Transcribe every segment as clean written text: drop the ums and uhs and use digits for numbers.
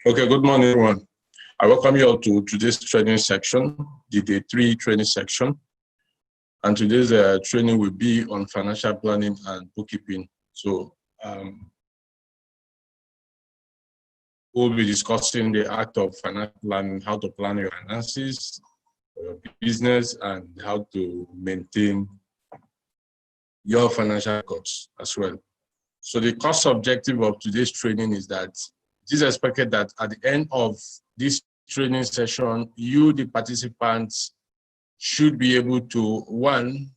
Okay, good morning, everyone. I welcome you all to today's training section, the day 3 training section. And today's training will be on financial planning and bookkeeping. So we'll be discussing the act of financial planning, how to plan your finances, your business, and how to maintain your financial records as well. So the course objective of today's training is that it is expected that at the end of this training session, you, the participants, should be able to, one,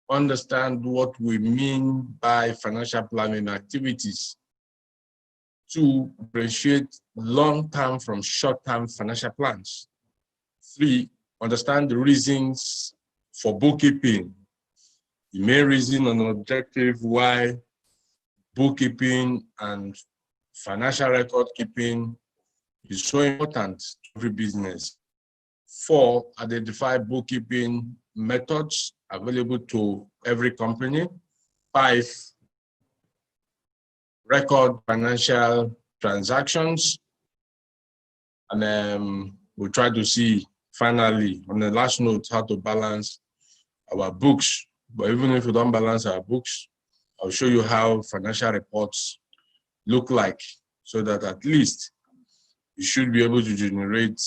understand what we mean by financial planning activities. Two, differentiate long-term from short-term financial plans. Three, understand the reasons for bookkeeping, the main reason and objective why bookkeeping and financial record keeping is so important to every business. Four, identify bookkeeping methods available to every company. Five, record financial transactions. And then we'll try to see, finally, on the last note, how to balance our books. But even if we don't balance our books, I'll show you how financial reports look like, so that at least you should be able to generate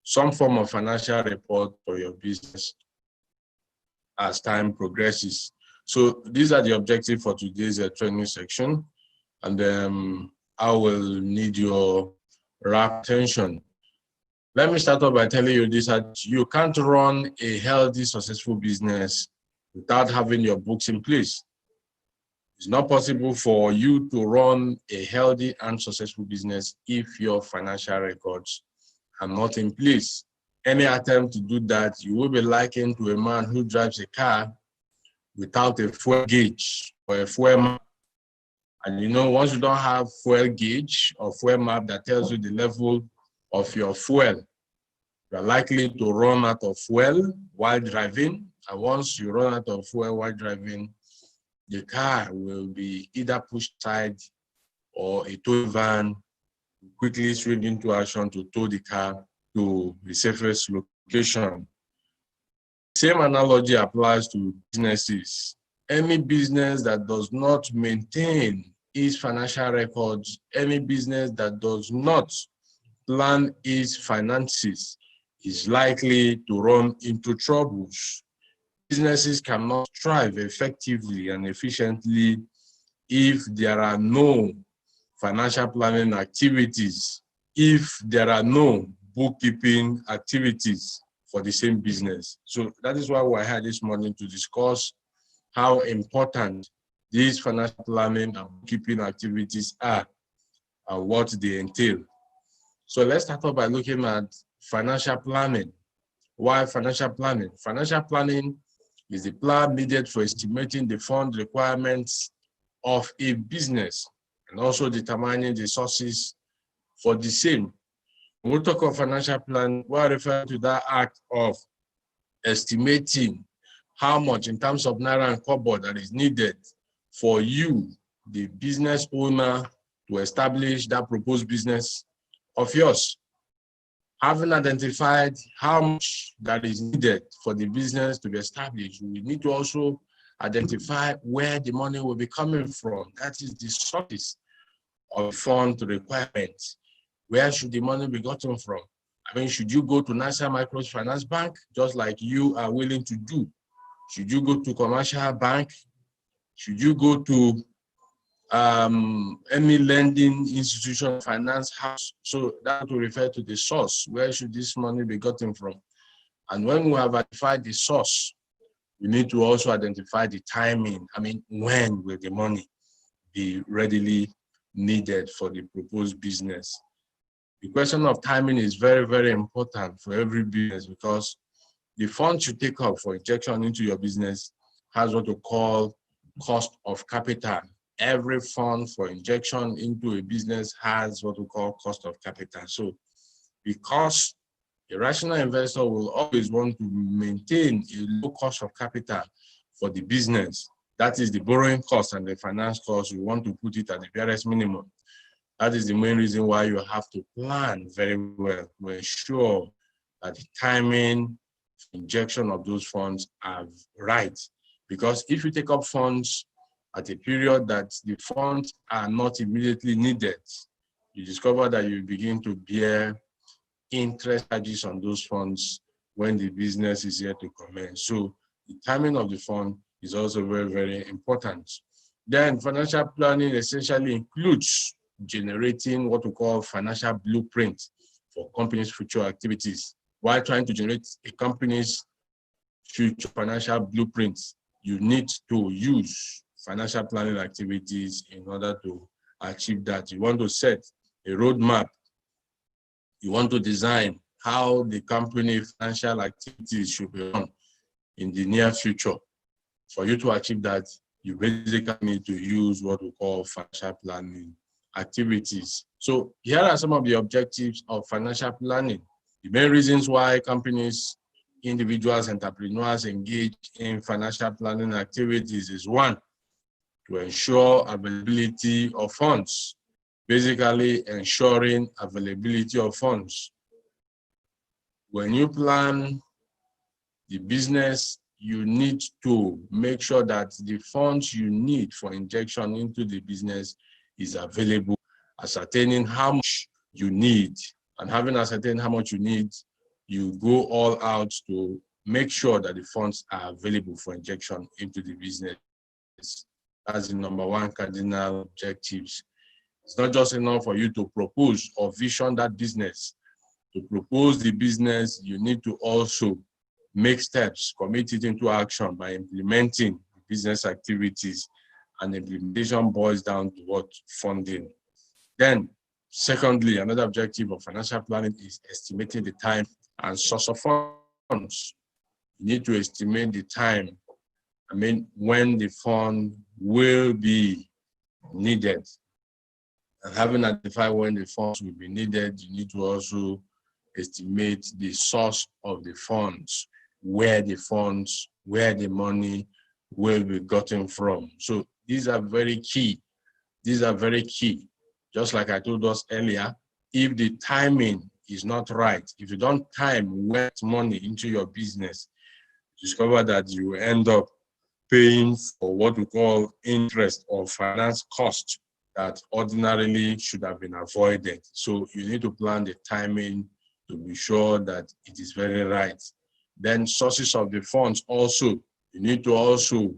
some form of financial report for your business as time progresses. So these are the objectives for today's training section, and I will need your rapt attention. Let me start off by telling you this: that you can't run a healthy, successful business without having your books in place. It's not possible for you to run a healthy and successful business if your financial records are not in place. Any attempt to do that, you will be likened to a man who drives a car without a fuel gauge or a fuel map. And you know, once you don't have fuel gauge or fuel map that tells you the level of your fuel, you're likely to run out of fuel while driving. And once you run out of fuel while driving, the car will be either pushed aside or a tow van will quickly swing into action to tow the car to the safest location. Same analogy applies to businesses. Any business that does not maintain its financial records, any business that does not plan its finances is likely to run into troubles. Businesses cannot thrive effectively and efficiently if there are no financial planning activities, if there are no bookkeeping activities for the same business. So that is why we're here this morning to discuss how important these financial planning and bookkeeping activities are and what they entail. So let's start off by looking at financial planning. Why financial planning? Financial planning is the plan needed for estimating the fund requirements of a business and also determining the sources for the same. When we talk of financial plan, we are referring to that act of estimating how much in terms of naira and kobo that is needed for you, the business owner, to establish that proposed business of yours. Having identified how much that is needed for the business to be established, we need to also identify where the money will be coming from. That is the source of fund requirements. Where should the money be gotten from? I mean, should you go to National Microfinance Bank, just like you are willing to do? Should you go to commercial bank? Should you go to any lending institution, finance house? So that will refer to the source. Where should this money be gotten from? And when we have identified the source, we need to also identify the timing. I mean, when will the money be readily needed for the proposed business? The question of timing is very, very important for every business, because the funds you take up for injection into your business has what we call cost of capital. Every fund for injection into a business has what we call cost of capital. So because a rational investor will always want to maintain a low cost of capital for the business, that is the borrowing cost and the finance cost, we want to put it at the barest minimum. That is the main reason why you have to plan very well to ensure that the timing, injection of those funds are right. Because if you take up funds at a period that the funds are not immediately needed, you discover that you begin to bear interest charges on those funds when the business is yet to commence. So the timing of the fund is also very, very important. Then financial planning essentially includes generating what we call financial blueprint for company's future activities. While trying to generate a company's future financial blueprints, you need to use financial planning activities in order to achieve that. You want to set a roadmap. You want to design how the company financial activities should be run in the near future. For you to achieve that, you basically need to use what we call financial planning activities. So here are some of the objectives of financial planning. The main reasons why companies, individuals, entrepreneurs engage in financial planning activities is: one, to ensure availability of funds, basically ensuring availability of funds. When you plan the business, you need to make sure that the funds you need for injection into the business is available, ascertaining how much you need. And having ascertained how much you need, you go all out to make sure that the funds are available for injection into the business. That's the number one cardinal objectives. It's not just enough for you to propose or vision that business. To propose the business, you need to also make steps, commit it into action by implementing business activities, and implementation boils down to what? Funding. Then, secondly, another objective of financial planning is estimating the time and source of funds. You need to estimate the time, when the fund will be needed. And having identified when the funds will be needed, you need to also estimate the source of the funds, where the money will be gotten from. So these are very key. These are very key. Just like I told us earlier, if the timing is not right, if you don't time wet money into your business, discover that you end up paying for what we call interest or finance cost that ordinarily should have been avoided. So you need to plan the timing to be sure that it is very right. Then sources of the funds also, you need to also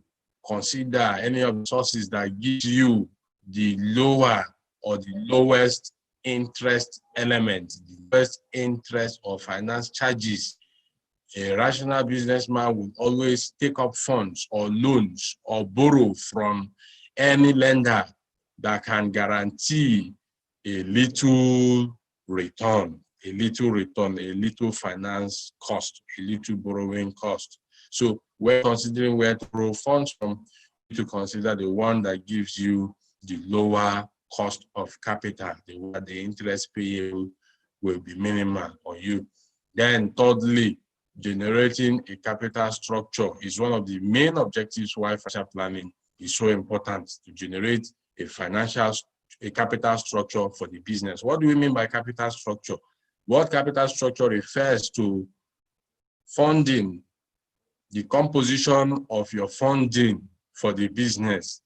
consider any of the sources that give you the lower or the lowest interest element, the best interest or finance charges. A rational businessman will always take up funds or loans or borrow from any lender that can guarantee a little return, a little finance cost, a little borrowing cost. So when considering where to borrow funds from, you need to consider the one that gives you the lower cost of capital, the interest payable will be minimal on you. Then thirdly, generating a capital structure is one of the main objectives why financial planning is so important, to generate a capital structure for the business. What do we mean by capital structure? What capital structure refers to funding, the composition of your funding for the business.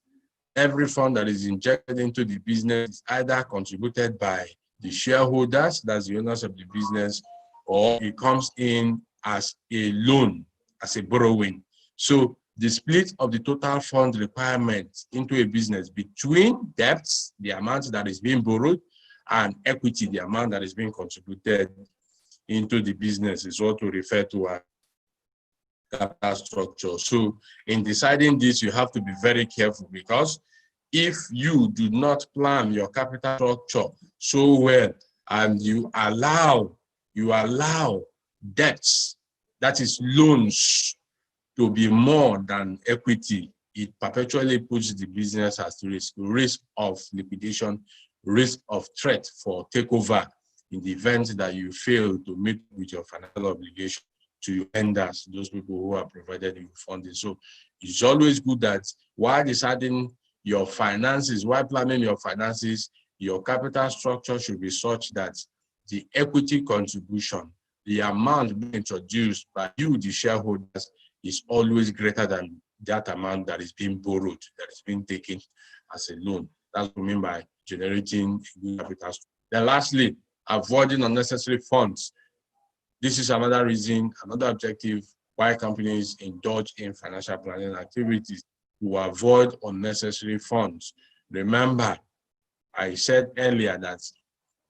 Every fund that is injected into the business is either contributed by the shareholders, that's the owners of the business, or it comes in as a loan, as a borrowing. So the split of the total fund requirement into a business between debts, the amount that is being borrowed, and equity, the amount that is being contributed into the business, is what we refer to as capital structure. So in deciding this, you have to be very careful, because if you do not plan your capital structure so well and you allow debts, that is loans, to be more than equity, it perpetually puts the business at risk of liquidation, risk of threat for takeover in the event that you fail to meet with your financial obligation to your lenders, those people who are provided you funding. So it's always good that while deciding your finances, while planning your finances, your capital structure should be such that the equity contribution, the amount being introduced by you, the shareholders, is always greater than that amount that is being borrowed, that is being taken as a loan. That's what I mean by generating a good capital structure. Then lastly, avoiding unnecessary funds. This is another reason, another objective why companies indulge in financial planning activities, to avoid unnecessary funds. Remember, I said earlier that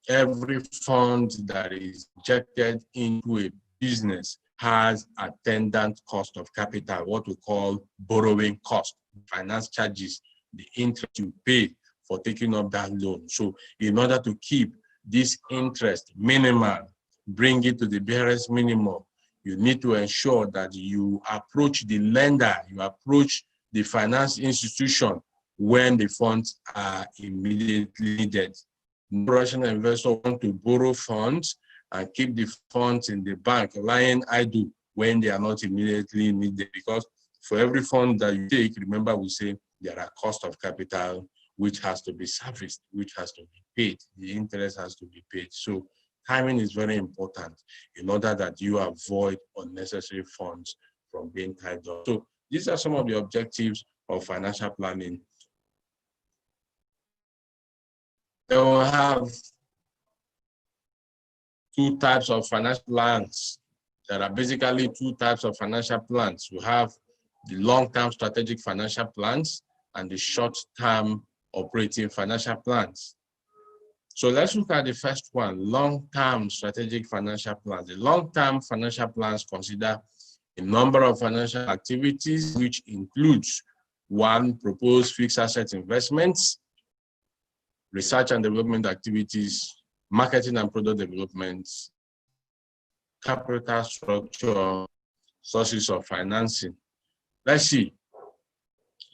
every fund that is injected into a business has attendant cost of capital, what we call borrowing cost, finance charges, the interest you pay for taking up that loan. So in order to keep this interest minimal, bring it to the barest minimum, you need to ensure that you approach the lender, you approach the finance institution when the funds are immediately needed. No rational investor want to borrow funds and keep the funds in the bank lying idle when they are not immediately needed, because for every fund that you take, remember we say there are cost of capital which has to be serviced, which has to be paid, the interest has to be paid. So timing is very important in order that you avoid unnecessary funds from being tied up. So these are some of the objectives of financial planning. Then we'll have two types of financial plans. There are basically two types of financial plans. We have the long-term strategic financial plans and the short-term operating financial plans. So let's look at the first one, long-term strategic financial plans. The long-term financial plans consider a number of financial activities, which includes one, proposed fixed asset investments, research and development activities, marketing and product development, capital structure, sources of financing. Let's see.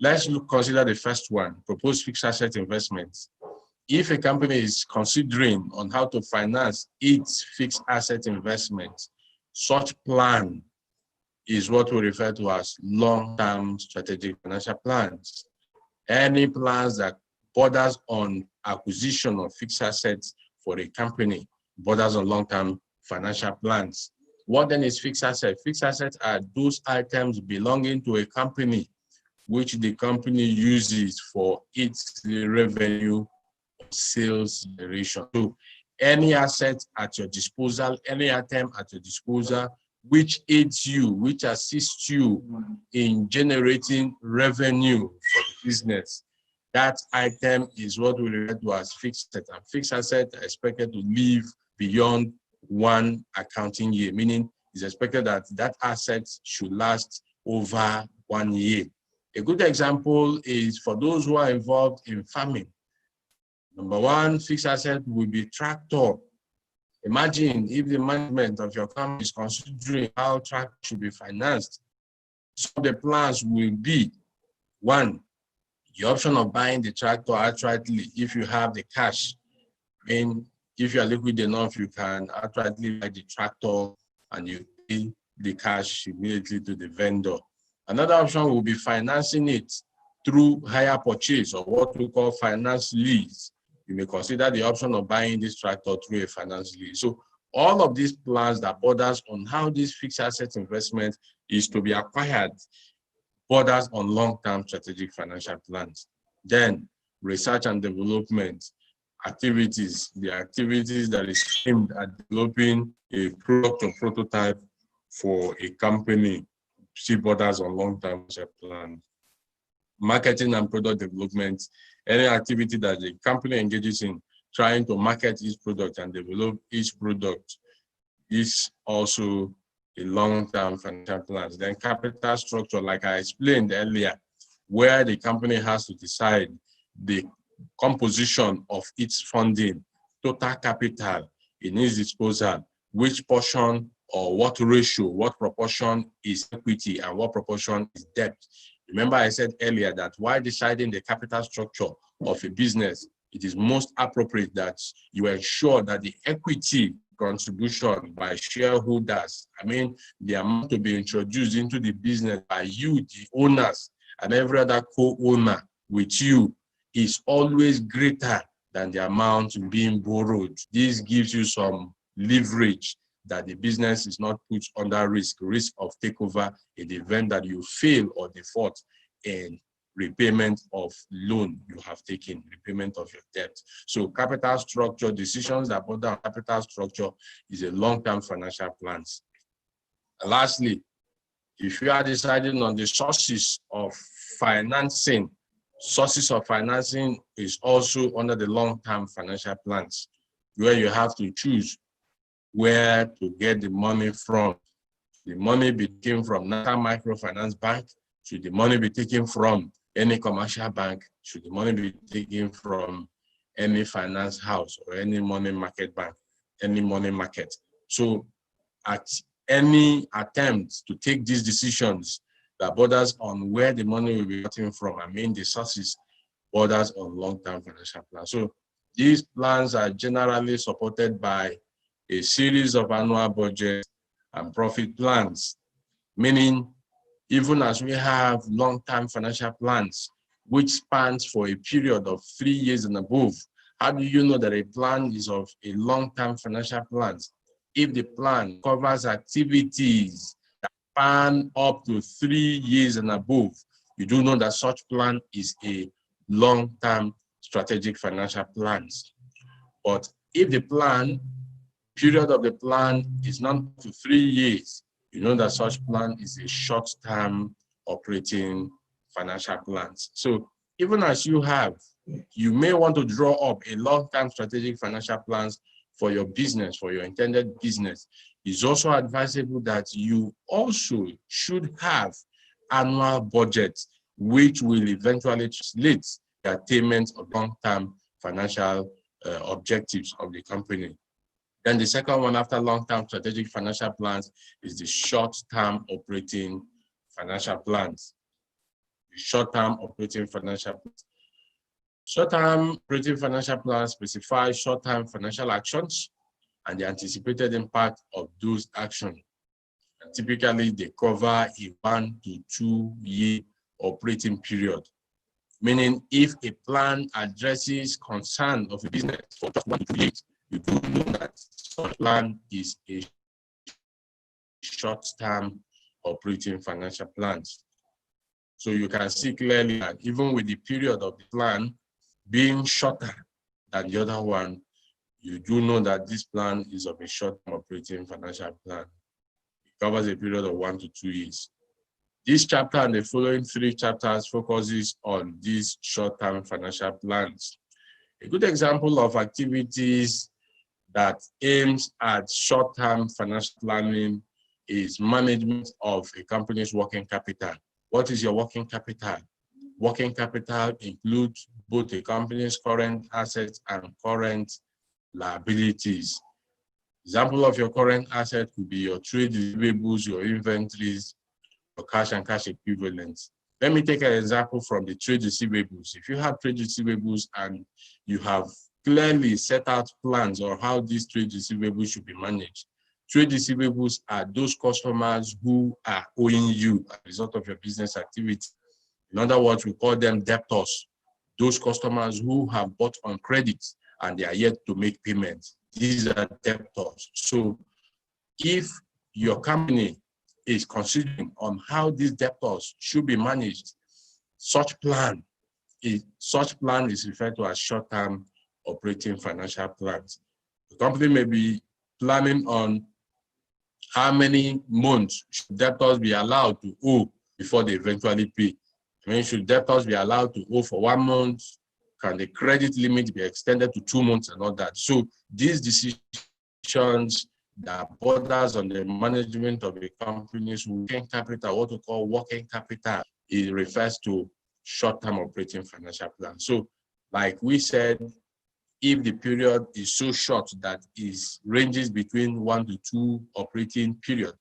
Let's consider the first one, proposed fixed asset investments. If a company is considering on how to finance its fixed asset investment, such plan is what we refer to as long-term strategic financial plans. Any plans that borders on acquisition of fixed assets for a company borders on long-term financial plans. What then is fixed asset? Fixed assets are those items belonging to a company which the company uses for its revenue or sales generation. So any asset at your disposal, any item at your disposal which aids you, which assists you in generating revenue for the business, that item is what we refer to as fixed asset. And fixed assets are expected to live beyond one accounting year, meaning it's expected that that asset should last over 1 year. A good example is for those who are involved in farming. Number one, fixed asset will be tractor. Imagine if the management of your company is considering how tractor should be financed. Some of the plans will be, one, the option of buying the tractor outrightly if you have the cash. And if you are liquid enough, you can outrightly buy the tractor and you pay the cash immediately to the vendor. Another option will be financing it through hire purchase, or what we call finance lease. You may consider the option of buying this tractor through a finance lease. So all of these plans that borders on how this fixed asset investment is to be acquired borders on long-term strategic financial plans. Then research and development activities, the activities that is aimed at developing a product or prototype for a company, see borders on long-term plan. Marketing and product development, any activity that the company engages in trying to market its product and develop each product is also a long-term financial plan. Then capital structure, like I explained earlier, where the company has to decide the composition of its funding, total capital in its disposal, which portion or what ratio, what proportion is equity and what proportion is debt. Remember I said earlier that while deciding the capital structure of a business, it is most appropriate that you ensure that the equity contribution by shareholders, I mean, the amount to be introduced into the business by you, the owners, and every other co-owner with you is always greater than the amount being borrowed. This gives you some leverage that the business is not put under risk of takeover in the event that you fail or default in repayment of loan you have taken, repayment of your debt. So capital structure, decisions that border on capital structure is a long-term financial plans. And lastly, if you are deciding on the sources of financing is also under the long-term financial plans, where you have to choose where to get the money from. The money be taken from National Microfinance Bank? Should the money be taken from any commercial bank? Should the money be taken from any finance house or any money market bank, any money market? So at any attempt to take these decisions that borders on where the money will be getting from, I mean the sources, borders on long-term financial plans. So these plans are generally supported by a series of annual budgets and profit plans, meaning even as we have long-term financial plans, which spans for a period of 3 years and above, how do you know that a plan is of a long-term financial plan? If the plan covers activities that span up to 3 years and above, you do know that such plan is a long-term strategic financial plans. But if the period of the plan is not to 3 years, you know that such plan is a short-term operating financial plans. So even as you may want to draw up a long-term strategic financial plans for your business, for your intended business. It's also advisable that you also should have annual budgets, which will eventually translate the attainment of long-term financial objectives of the company. Then the second one after long-term strategic financial plans is the short-term operating financial plans. The short-term operating financial plans. Short-term operating financial plans specify short-term financial actions and the anticipated impact of those actions. And typically, they cover a 1 to 2 year operating period. Meaning, if a plan addresses concern of a business for just 1 to 2 years, you do know that such plan is a short-term operating financial plans. So you can see clearly that even with the period of the plan being shorter than the other one, you do know that this plan is of a short-term operating financial plan. It covers a period of 1 to 2 years. This chapter and the following 3 chapters focuses on these short-term financial plans. A good example of activities that aims at short-term financial planning is management of a company's working capital. What is your working capital? Working capital includes both a company's current assets and current liabilities. Example of your current asset could be your trade receivables, your inventories, your cash and cash equivalents. Let me take an example from the trade receivables. If you have trade receivables and you have clearly set out plans on how these trade receivables should be managed. Trade receivables are those customers who are owing you as a result of your business activity. In other words, we call them debtors. Those customers who have bought on credit and they are yet to make payments. These are debtors. So if your company is considering on how these debtors should be managed, such plan is referred to as short-term operating financial plans. The company may be planning on how many months should debtors be allowed to owe before they eventually pay. I mean, should debtors be allowed to owe for 1 month? Can the credit limit be extended to 2 months and all that? So these decisions that borders on the management of a company's working capital, what we call working capital, it refers to short-term operating financial plan. So like we said, if the period is so short that it ranges between 1 to 2 operating period,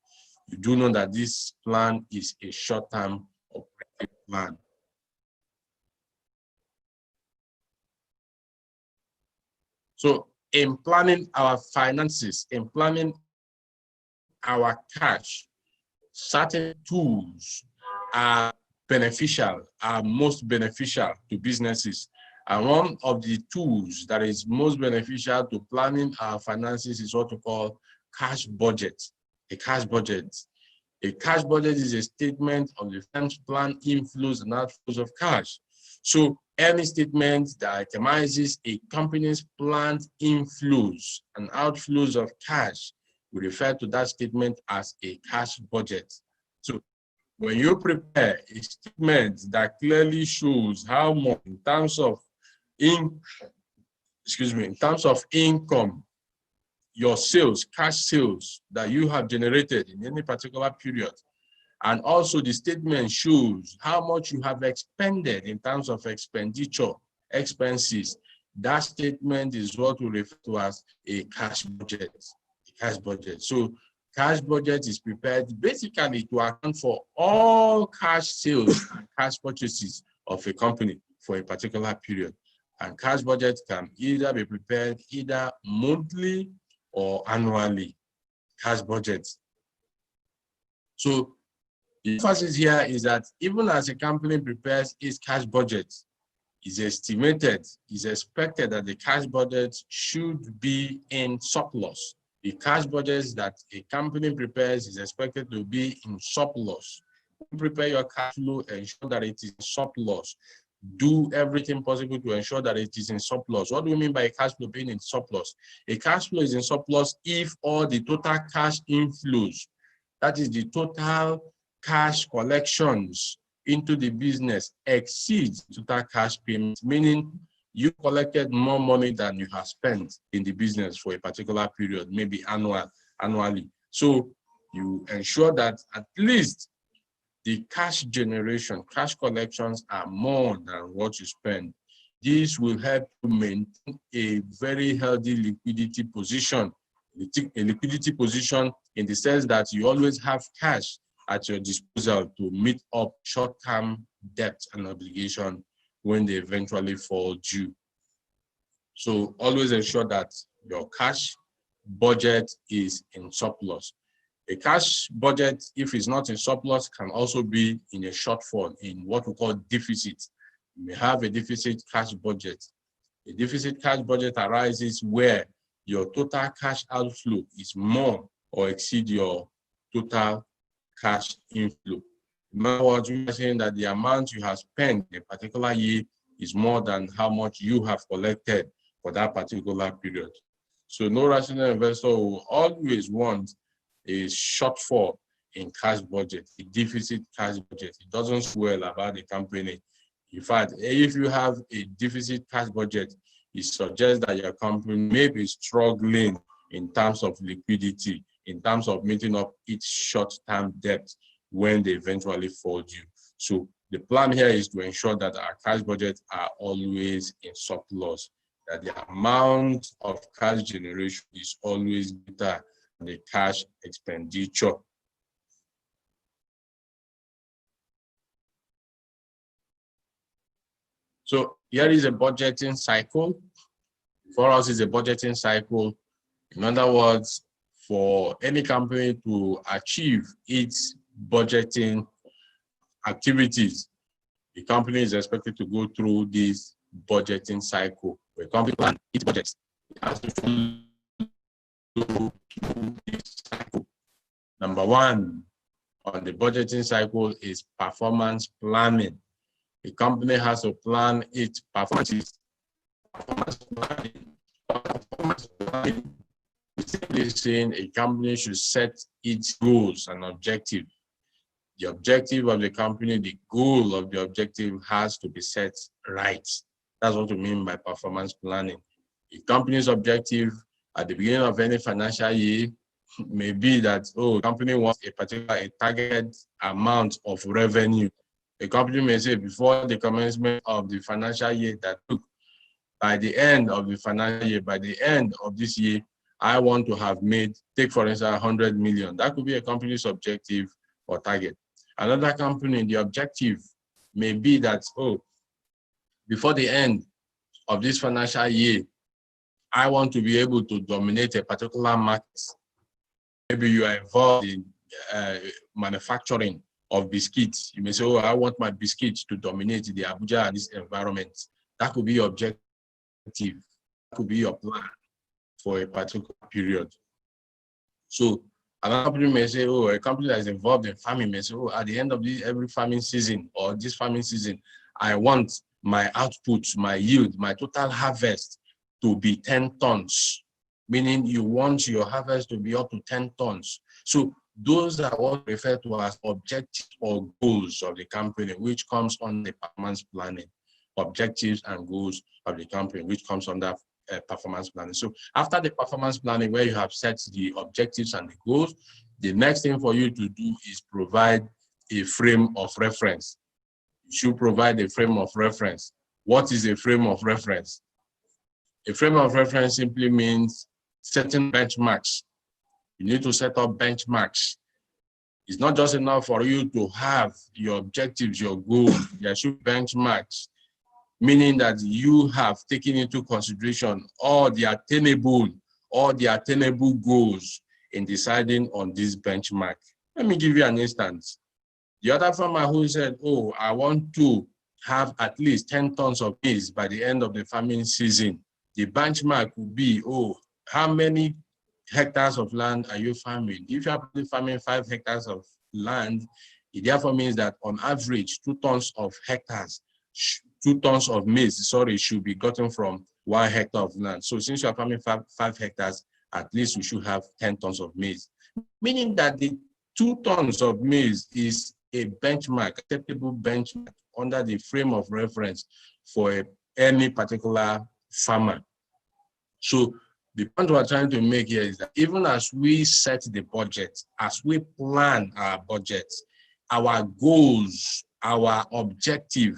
you do know that this plan is a short-term operating plan. So in planning our finances, in planning our cash, certain tools are beneficial, are most beneficial to businesses And one of the tools that is most beneficial to planning our finances is what we call cash budget. A cash budget. A cash budget is a statement of the firm's planned inflows and outflows of cash. So any statement that itemizes a company's planned inflows and outflows of cash, we refer to that statement as a cash budget. So when you prepare a statement that clearly shows how much in terms of income, your sales, cash sales that you have generated in any particular period, and also the statement shows how much you have expended in terms of expenditure, expenses, that statement is what we refer to as a cash budget. A cash budget. So cash budget is prepared basically to account for all cash sales and cash purchases of a company for a particular period. And cash budget can either be prepared either monthly or annually. Cash budget. So the emphasis here is that even as a company prepares its cash budget, it's estimated, it's expected that the cash budget should be in surplus. The cash budget that a company prepares is expected to be in surplus. Prepare your cash flow, ensure that it is in surplus. Do everything possible to ensure that it is in surplus. What do we mean by a cash flow being in surplus? A cash flow is in surplus if all the total cash inflows, that is the total cash collections into the business, exceeds total cash payments, meaning you collected more money than you have spent in the business for a particular period, maybe annually. So you ensure that at least the cash generation, cash collections are more than what you spend. This will help you maintain a very healthy liquidity position, a liquidity position in the sense that you always have cash at your disposal to meet up short-term debt and obligation when they eventually fall due. So always ensure that your cash budget is in surplus. A cash budget, if it's not in surplus, can also be in a shortfall, in what we call deficit. You may have a deficit cash budget. A deficit cash budget arises where your total cash outflow is more or exceed your total cash inflow. In other words, we are saying that the amount you have spent in a particular year is more than how much you have collected for that particular period. So no rational investor will always want a shortfall in cash budget, a deficit cash budget. It doesn't swell about the company. In fact, if you have a deficit cash budget, it suggests that your company may be struggling in terms of liquidity, in terms of meeting up its short-term debt when they eventually fall due. So the plan here is to ensure that our cash budgets are always in surplus, that the amount of cash generation is always greater than the cash expenditure. So here is a budgeting cycle. For us, it's a budgeting cycle. In other words, for any company to achieve its budgeting activities, the company is expected to go through this budgeting cycle. The company plan its budgets. It has to follow this cycle. Number one on the budgeting cycle is performance planning. The company has to plan its performances. Performance planning is simply saying a company should set its goals and objectives. The objective of the company, the goal of the objective has to be set right. That's what we mean by performance planning. A company's objective at the beginning of any financial year may be that, the company wants a particular target amount of revenue. A company may say before the commencement of the financial year that, by the end of the financial year, by the end of this year, I want to have made, take for instance, 100 million. That could be a company's objective or target. Another company, the objective may be that, before the end of this financial year, I want to be able to dominate a particular market. Maybe you are involved in manufacturing of biscuits. You may say, I want my biscuits to dominate the Abuja and this environment. That could be your objective. That could be your plan for a particular period. So another company may say, oh, a company that is involved in farming may say, oh, at the end of every farming season or this farming season, I want my output, my yield, my total harvest to be 10 tons, meaning you want your harvest to be up to 10 tons. So those are what we refer to as objectives or goals of the company, which comes on the performance planning. Objectives and goals of the company, which comes under performance planning. So after the performance planning, where you have set the objectives and the goals, the next thing for you to do is provide a frame of reference. You should provide a frame of reference. What is a frame of reference? A frame of reference simply means setting benchmarks. You need to set up benchmarks. It's not just enough for you to have your objectives, your goals. There should be benchmarks, meaning that you have taken into consideration all the attainable goals in deciding on this benchmark. Let me give you an instance. The other farmer who said, oh, I want to have at least 10 tons of maize by the end of the farming season. The benchmark would be, oh, how many hectares of land are you farming? If you are farming 5 hectares of land, it therefore means that on average, 2 tons of maize, should be gotten from 1 hectare of land. So since you are farming 5 hectares, at least you should have 10 tons of maize. Meaning that the 2 tons of maize is a benchmark, acceptable benchmark under the frame of reference for any particular farmer. So the point we're trying to make here is that even as we set the budget, as we plan our budgets, our goals, our objective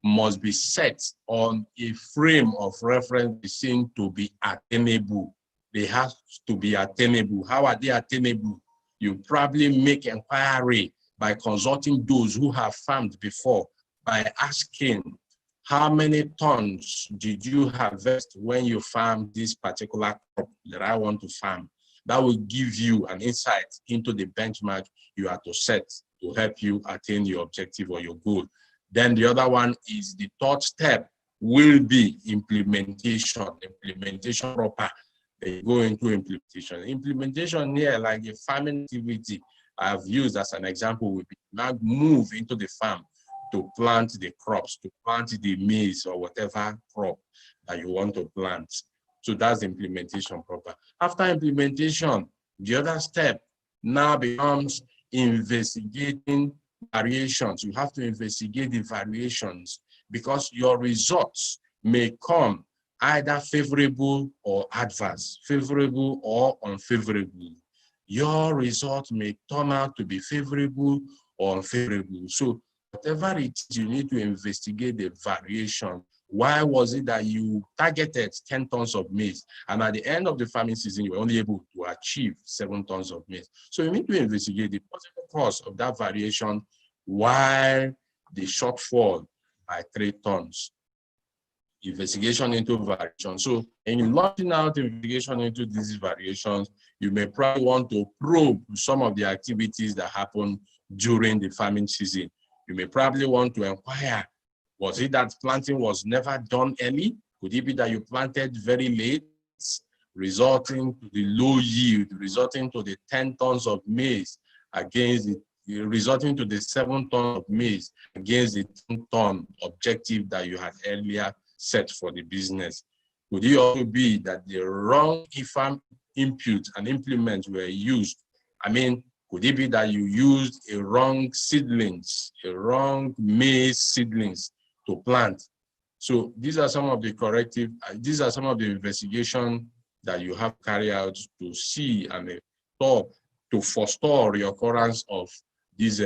must be set on a frame of reference seen to be attainable. They have to be attainable. How are they attainable? You probably make inquiry by consulting those who have farmed before, by asking, how many tons did you harvest when you farmed this particular crop that I want to farm? That will give you an insight into the benchmark you have to set to help you attain your objective or your goal. Then the other one is the third step will be implementation proper. They go into implementation. Implementation here, like a farming activity I've used as an example, will be now move into the farm to plant the crops, to plant the maize or whatever crop that you want to plant. So that's implementation proper. After implementation, the other step now becomes investigating variations. You have to investigate the variations because your results may come either favorable or adverse, favorable or unfavorable. Your result may turn out to be favorable or unfavorable. So whatever it is, you need to investigate the variation. Why was it that you targeted 10 tons of maize and at the end of the farming season, you were only able to achieve 7 tons of maize? So you need to investigate the possible cause of that variation, why the shortfall by 3 tons. Investigation into variation. So in launching out investigation into these variations, you may probably want to probe some of the activities that happen during the farming season. You may probably want to inquire, was it that planting was never done early? Could it be that you planted very late, resulting to the low yield, resulting to the 10 tons of maize against the, resulting to the 7 tons of maize against the 10-ton objective that you had earlier set for the business? Could it also be that the wrong farm inputs and implements were used? I mean, could it be that you used a wrong seedlings, a wrong maize seedlings to plant? So these are some of the corrective, these are some of the investigation that you have carried out to see and to forestall the occurrence of this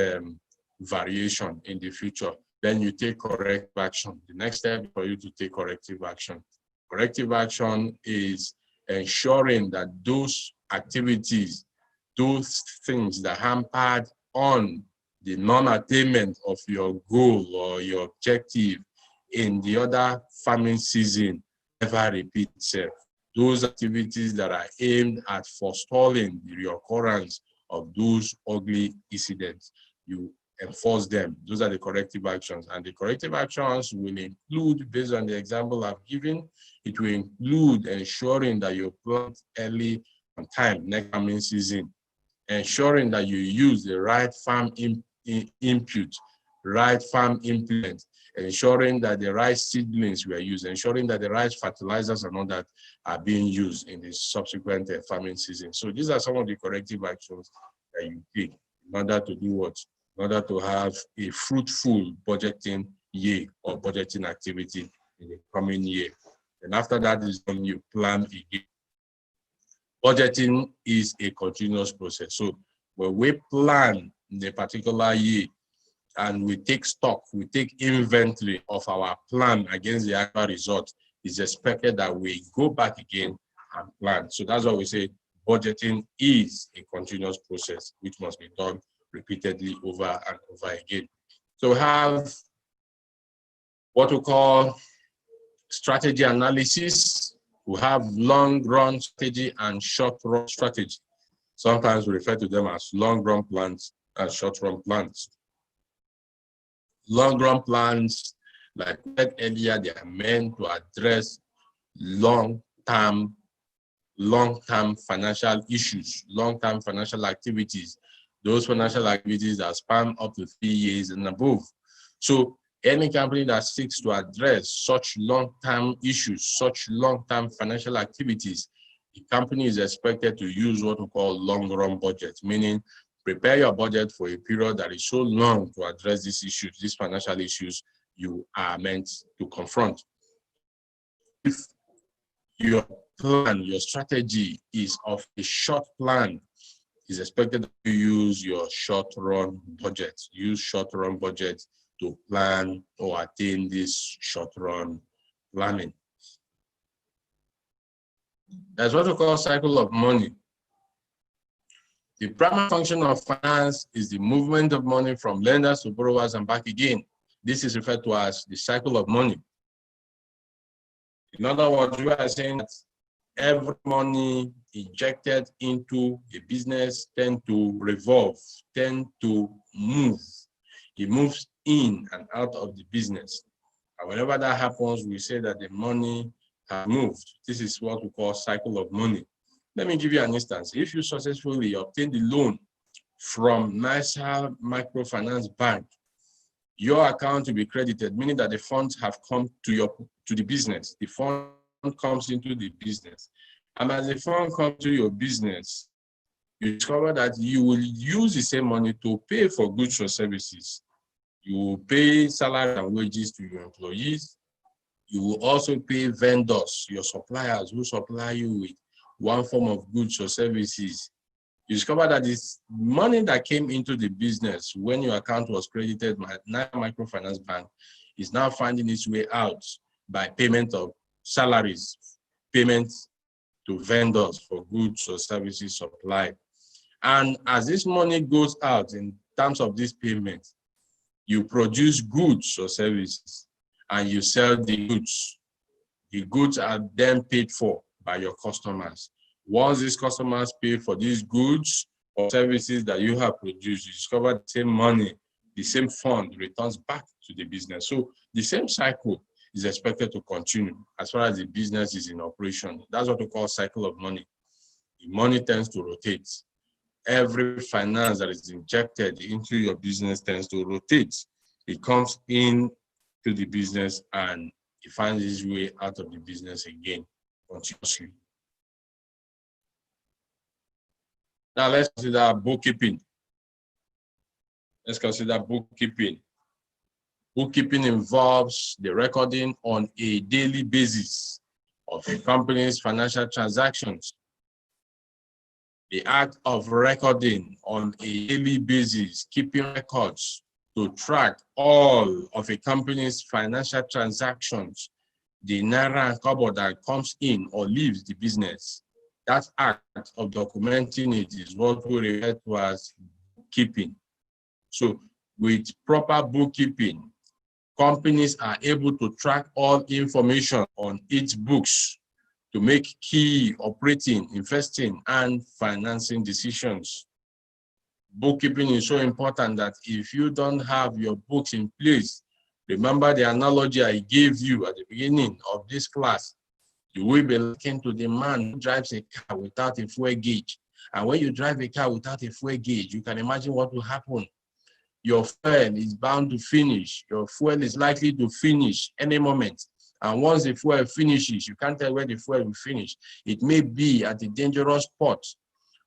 variation in the future. Then you take corrective action. The next step for you to take corrective action. Corrective action is ensuring that those activities, those things that hampered on the non-attainment of your goal or your objective in the other farming season never repeat itself. Those activities that are aimed at forestalling the reoccurrence of those ugly incidents, you enforce them. Those are the corrective actions. And the corrective actions will include, based on the example I've given, it will include ensuring that you plant early on time next farming season, ensuring that you use the right farm input, right farm implement, ensuring that the right seedlings were used, ensuring that the right fertilizers and all that are being used in the subsequent farming season. So these are some of the corrective actions that you take in order to do what? In order to have a fruitful budgeting year or budgeting activity in the coming year. And after that is when you plan again. Budgeting is a continuous process. So when we plan in a particular year and we take stock, we take inventory of our plan against the actual result, it's expected that we go back again and plan. So that's why we say budgeting is a continuous process which must be done repeatedly over and over again. So we have what we call strategy analysis. We have long-run strategy and short-run strategy. Sometimes we refer to them as long-run plans and short-run plans. Long-run plans, like I said earlier, they are meant to address long-term financial issues, long-term financial activities, those financial activities that span up to 3 years and above. So any company that seeks to address such long-term issues, such long-term financial activities, the company is expected to use what we call long-run budget, meaning prepare your budget for a period that is so long to address these issues, these financial issues you are meant to confront. If your plan, your strategy is of a short plan, it's expected to use your short-run budget. Use short-run budget to plan or attain this short-run planning. That's what we call cycle of money. The primary function of finance is the movement of money from lenders to borrowers and back again. This is referred to as the cycle of money. In other words, we are saying that every money injected into a business tends to revolve, tend to move. It moves in and out of the business. And whenever that happens, we say that the money has moved. This is what we call cycle of money. Let me give you an instance. If you successfully obtain the loan from National Microfinance Bank, your account will be credited, meaning that the funds have come to the business. The fund comes into the business. And as the fund comes to your business, you discover that you will use the same money to pay for goods or services. You will pay salary and wages to your employees. You will also pay vendors, your suppliers who supply you with one form of goods or services. You discover that this money that came into the business when your account was credited by National Microfinance Bank is now finding its way out by payment of salaries, payments to vendors for goods or services supplied. And as this money goes out in terms of this payment, you produce goods or services and you sell the goods. The goods are then paid for by your customers. Once these customers pay for these goods or services that you have produced, you discover the same money, the same fund returns back to the business. So the same cycle is expected to continue as far as the business is in operation. That's what we call cycle of money. The money tends to rotate. Every finance that is injected into your business tends to rotate. It comes in to the business and it finds its way out of the business again continuously. Now let's consider bookkeeping. Let's consider bookkeeping. Bookkeeping involves the recording on a daily basis of a company's financial transactions. The act of recording on a daily basis, keeping records to track all of a company's financial transactions, the naira and kobo that comes in or leaves the business. That act of documenting it is what we refer to as bookkeeping. So with proper bookkeeping, companies are able to track all information on its books to make key operating, investing, and financing decisions. Bookkeeping is so important that if you don't have your books in place, remember the analogy I gave you at the beginning of this class, you will be likened to the man who drives a car without a fuel gauge. And when you drive a car without a fuel gauge, you can imagine what will happen. Your fuel is bound to finish. Your fuel is likely to finish any moment. And once the fuel finishes, you can't tell where the fuel will finish. It may be at a dangerous spot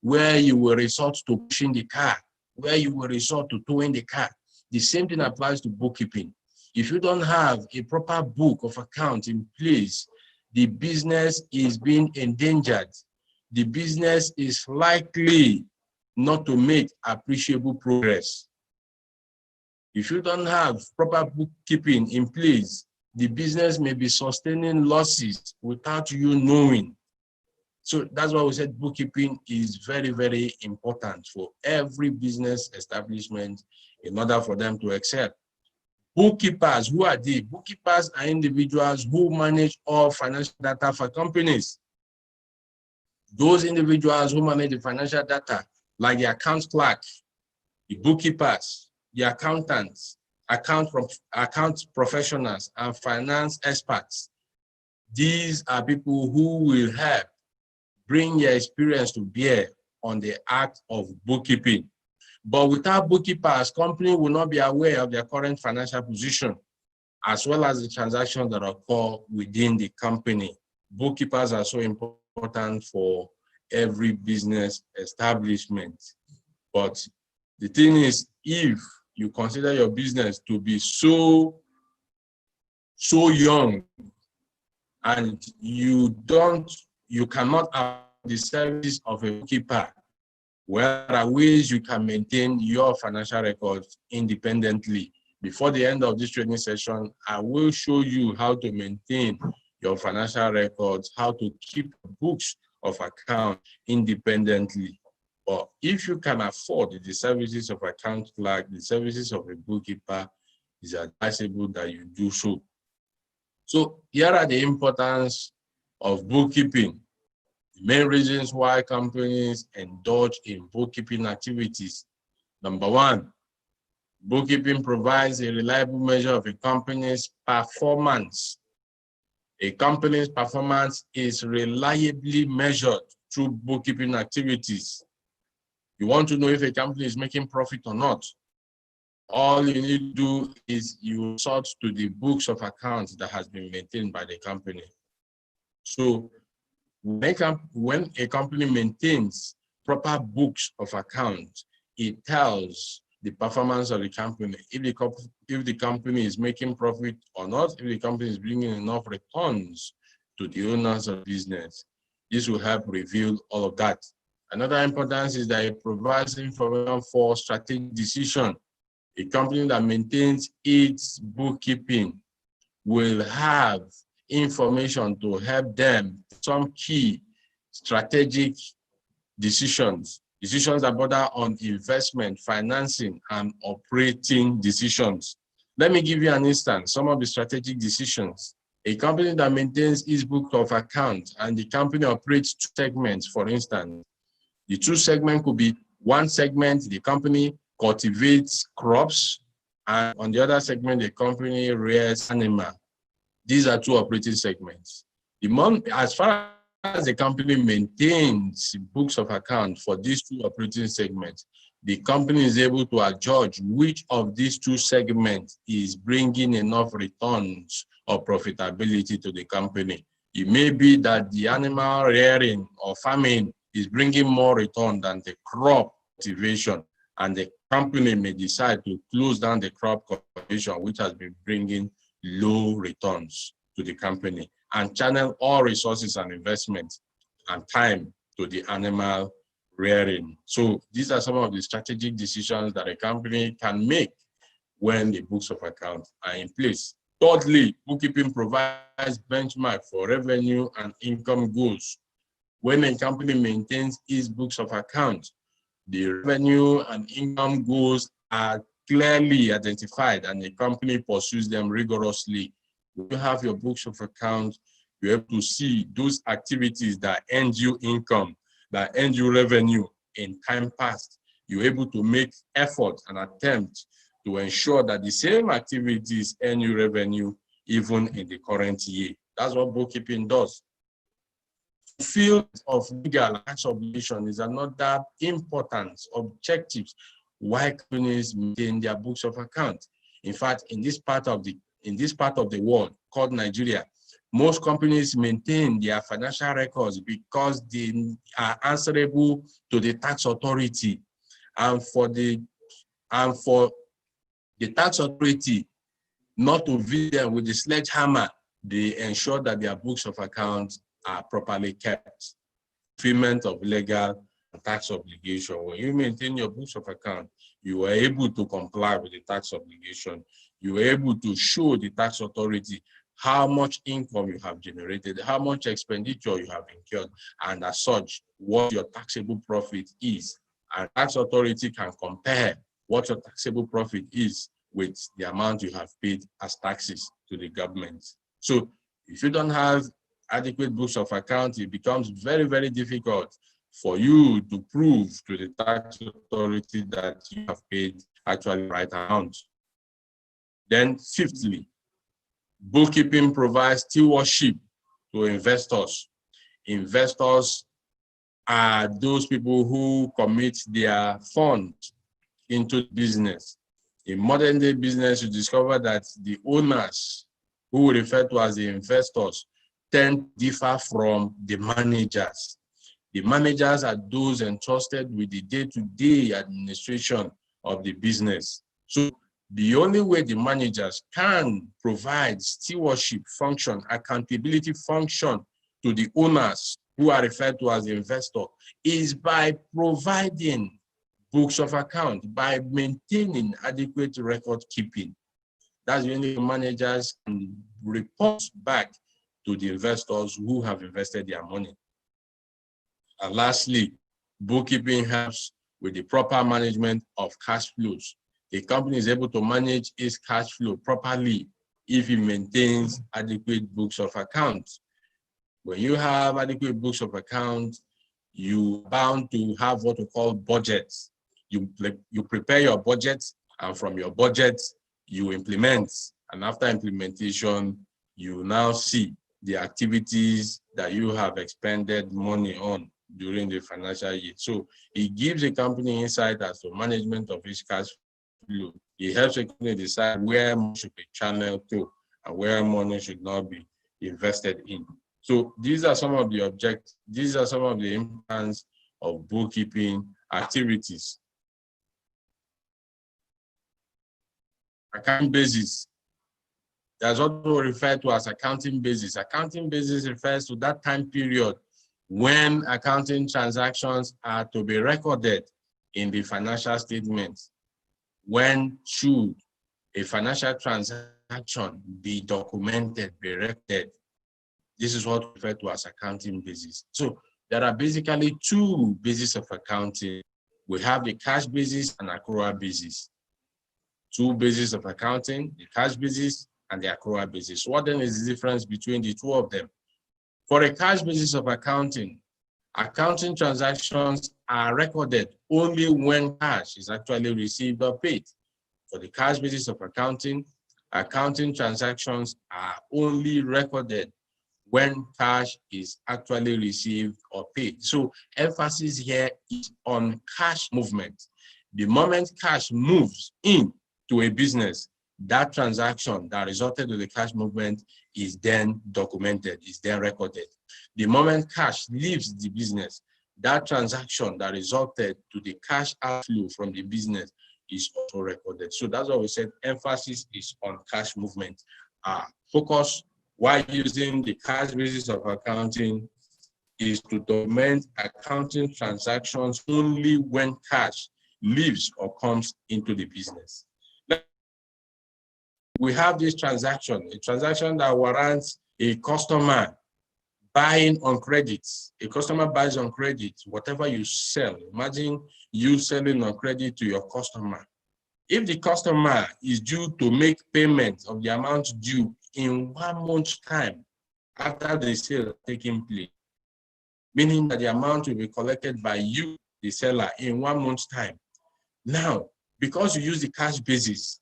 where you will resort to pushing the car, where you will resort to towing the car. The same thing applies to bookkeeping. If you don't have a proper book of account in place, the business is being endangered. The business is likely not to make appreciable progress. If you don't have proper bookkeeping in place, the business may be sustaining losses without you knowing. So that's why we said bookkeeping is very, very important for every business establishment in order for them to excel. Bookkeepers, who are they? Bookkeepers are individuals who manage all financial data for companies. Those individuals who manage the financial data, like the account clerk, the bookkeepers, the accountants, account professionals, and finance experts. These are people who will help bring their experience to bear on the act of bookkeeping. But without bookkeepers, company will not be aware of their current financial position, as well as the transactions that occur within the company. Bookkeepers are so important for every business establishment. But the thing is, if you consider your business to be so young and you cannot have the service of a bookkeeper, well, there are ways you can maintain your financial records independently. Before the end of this training session, I will show you how to maintain your financial records, how to keep books of account independently. But if you can afford the services of account clerk, the services of a bookkeeper, it's advisable that you do so. So here are the importance of bookkeeping. The main reasons why companies indulge in bookkeeping activities. Number one, bookkeeping provides a reliable measure of a company's performance. A company's performance is reliably measured through bookkeeping activities. You want to know if a company is making profit or not. All you need to do is you sort to the books of accounts that has been maintained by the company. So when a company maintains proper books of accounts, it tells the performance of the company, if the company is making profit or not, if the company is bringing enough returns to the owners of business. This will help reveal all of that. Another importance is that it provides information for strategic decision. A company that maintains its bookkeeping will have information to help them some key strategic decisions that border on investment, financing, and operating decisions. Let me give you an instance, some of the strategic decisions. A company that maintains its book of accounts and the company operates two segments, for instance. The two segments could be one segment, the company cultivates crops, and on the other segment, the company rears animals. These are two operating segments. As far as the company maintains books of account for these two operating segments, the company is able to adjudge which of these two segments is bringing enough returns or profitability to the company. It may be that the animal rearing or farming is bringing more return than the crop cultivation, and the company may decide to close down the crop cultivation, which has been bringing low returns to the company, and channel all resources and investments and time to the animal rearing. So these are some of the strategic decisions that a company can make when the books of account are in place. Thirdly, bookkeeping provides benchmark for revenue and income goals. When a company maintains its books of account, the revenue and income goals are clearly identified and the company pursues them rigorously. When you have your books of account, you're able to see those activities that earn you income, that earn you revenue in time past. you're able to make effort and attempt to ensure that the same activities earn you revenue even in the current year. That's what bookkeeping does. Field of legal tax obligation is another important objective why companies maintain their books of account. In fact, in this part of the world called Nigeria, most companies maintain their financial records because they are answerable to the tax authority, and for the tax authority not to visit them with the sledgehammer, they ensure that their books of accounts are properly kept. Fulfillment of legal and tax obligation. When you maintain your books of account, you are able to comply with the tax obligation. You are able to show the tax authority how much income you have generated, how much expenditure you have incurred, and as such, what your taxable profit is. And tax authority can compare what your taxable profit is with the amount you have paid as taxes to the government. So if you don't have adequate books of account, it becomes very, very difficult for you to prove to the tax authority that you have paid actually the right amount. Then fifthly, bookkeeping provides stewardship to investors. Investors are those people who commit their funds into business. In modern day business, you discover that the owners, who we refer to as the investors, tend to differ from the managers. The managers are those entrusted with the day-to-day administration of the business. So the only way the managers can provide stewardship function, accountability function to the owners, who are referred to as the investor, is by providing books of account, by maintaining adequate record keeping. That's the only way managers can report back to the investors who have invested their money. And lastly, bookkeeping helps with the proper management of cash flows. A company is able to manage its cash flow properly if it maintains adequate books of account. When you have adequate books of account, you're bound to have what we call budgets. You prepare your budget, and from your budget, you implement. And after implementation, you now see the activities that you have expended money on during the financial year. So it gives a company insight as to management of its cash flow. It helps a company decide where money should be channeled to and where money should not be invested in. So these are some of the importance of bookkeeping activities. Accounting basis. That's also referred to as accounting basis. Accounting basis refers to that time period when accounting transactions are to be recorded in the financial statements. When should a financial transaction be documented, be recorded? This is what we refer to as accounting basis. So there are basically two bases of accounting. We have the cash basis and accrual basis. Two bases of accounting, the cash basis and the accrual basis. What then is the difference between the two of them? For a cash basis of accounting, accounting transactions are recorded only when cash is actually received or paid. For the cash basis of accounting, accounting transactions are only recorded when cash is actually received or paid. So emphasis here is on cash movement. The moment cash moves in to a business, that transaction that resulted in the cash movement is then documented, is then recorded. The moment cash leaves the business, that transaction that resulted to the cash outflow from the business is also recorded. So that's why we said emphasis is on cash movement. Focus while using the cash basis of accounting is to document accounting transactions only when cash leaves or comes into the business. We have this transaction, a transaction that warrants a customer buying on credit. A customer buys on credit, whatever you sell. Imagine you selling on credit to your customer. If the customer is due to make payment of the amount due in 1 month's time after the sale taking place, meaning that the amount will be collected by you, the seller, in 1 month's time, Now, because you use the cash basis,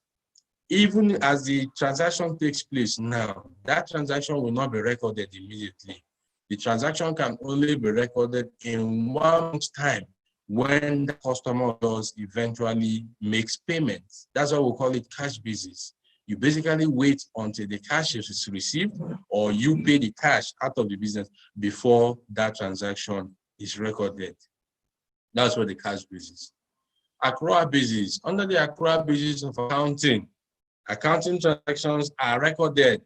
even as the transaction takes place now, that transaction will not be recorded immediately. The transaction can only be recorded in 1 month's time when the customer does eventually makes payments. That's why we call it cash basis. You basically wait until the cash is received or you pay the cash out of the business before that transaction is recorded. That's what the cash basis. Accrual basis. Under the accrual basis of accounting transactions are recorded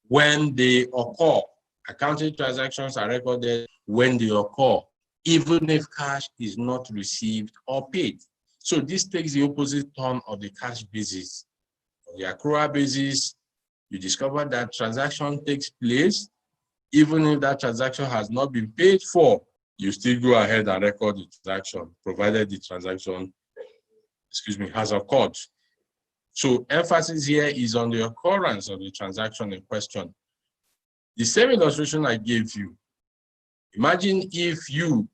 when they occur. Accounting transactions are recorded when they occur, even if cash is not received or paid. So this takes the opposite turn of the cash basis. On the accrual basis, you discover that transaction takes place, even if that transaction has not been paid for, you still go ahead and record the transaction, provided the transaction, has occurred. So emphasis here is on the occurrence of the transaction in question. The same illustration I gave you. Imagine if you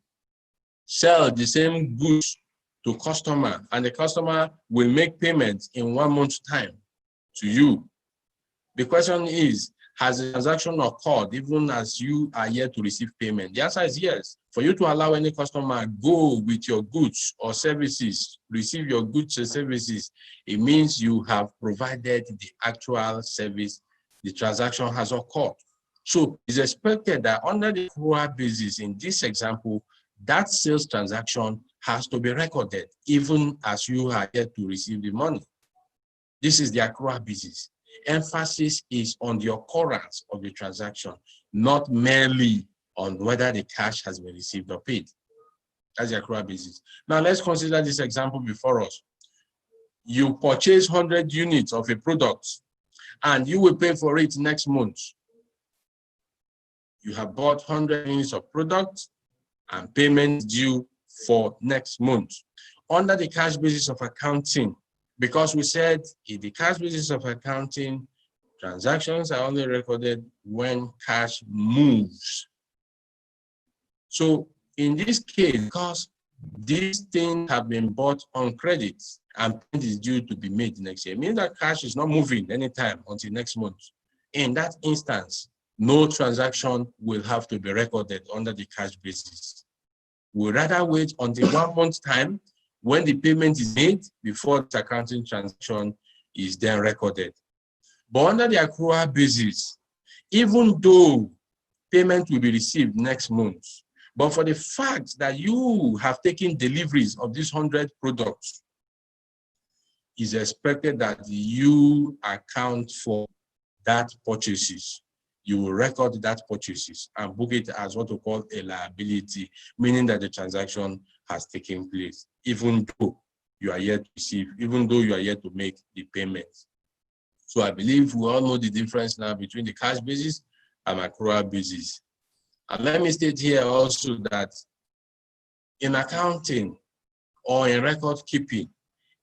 sell the same goods to customer and the customer will make payment in 1 month's time to you. The question is, has the transaction occurred even as you are yet to receive payment? The answer is yes. For you to allow any customer go with your goods or services, receive your goods or services, it means you have provided the actual service, the transaction has occurred. So it's expected that under the accrual basis in this example, that sales transaction has to be recorded even as you are yet to receive the money. This is the accrual basis. Emphasis is on the occurrence of the transaction, not merely on whether the cash has been received or paid. That's the accrual basis. Now let's consider this example before us. You purchase 100 units of a product and you will pay for it next month. You have bought 100 units of product and payment due for next month. Under the cash basis of accounting, because we said in the cash basis of accounting, transactions are only recorded when cash moves. So in this case, because these things have been bought on credit and payment is due to be made next year, it means that cash is not moving anytime until next month. In that instance, no transaction will have to be recorded under the cash basis. We'll rather wait until 1 month's time when the payment is made before the accounting transaction is then recorded. But under the accrual basis, even though payment will be received next month, but for the fact that you have taken deliveries of these 100 products, it's expected that you account for that purchases. You will record that purchases and book it as what we call a liability, meaning that the transaction has taken place, even though you are yet to receive, even though you are yet to make the payment. So I believe we all know the difference now between the cash basis and accrual basis. And let me state here also that in accounting or in record keeping,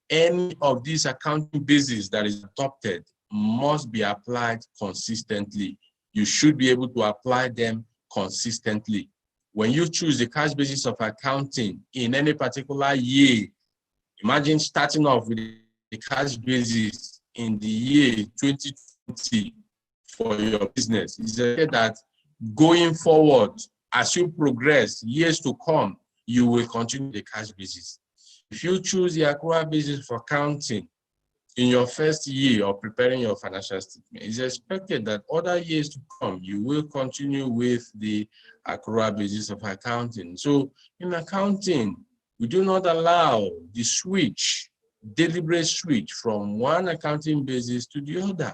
any of these accounting bases that is adopted must be applied consistently. You should be able to apply them consistently. When you choose the cash basis of accounting in any particular year, imagine starting off with the cash basis in the year 2020 for your business. It's said that going forward, as you progress, years to come, you will continue the cash basis. If you choose the accrual basis for accounting in your first year of preparing your financial statement, it's expected that other years to come, you will continue with the accrual basis of accounting. So in accounting, we do not allow the switch, deliberate switch from one accounting basis to the other.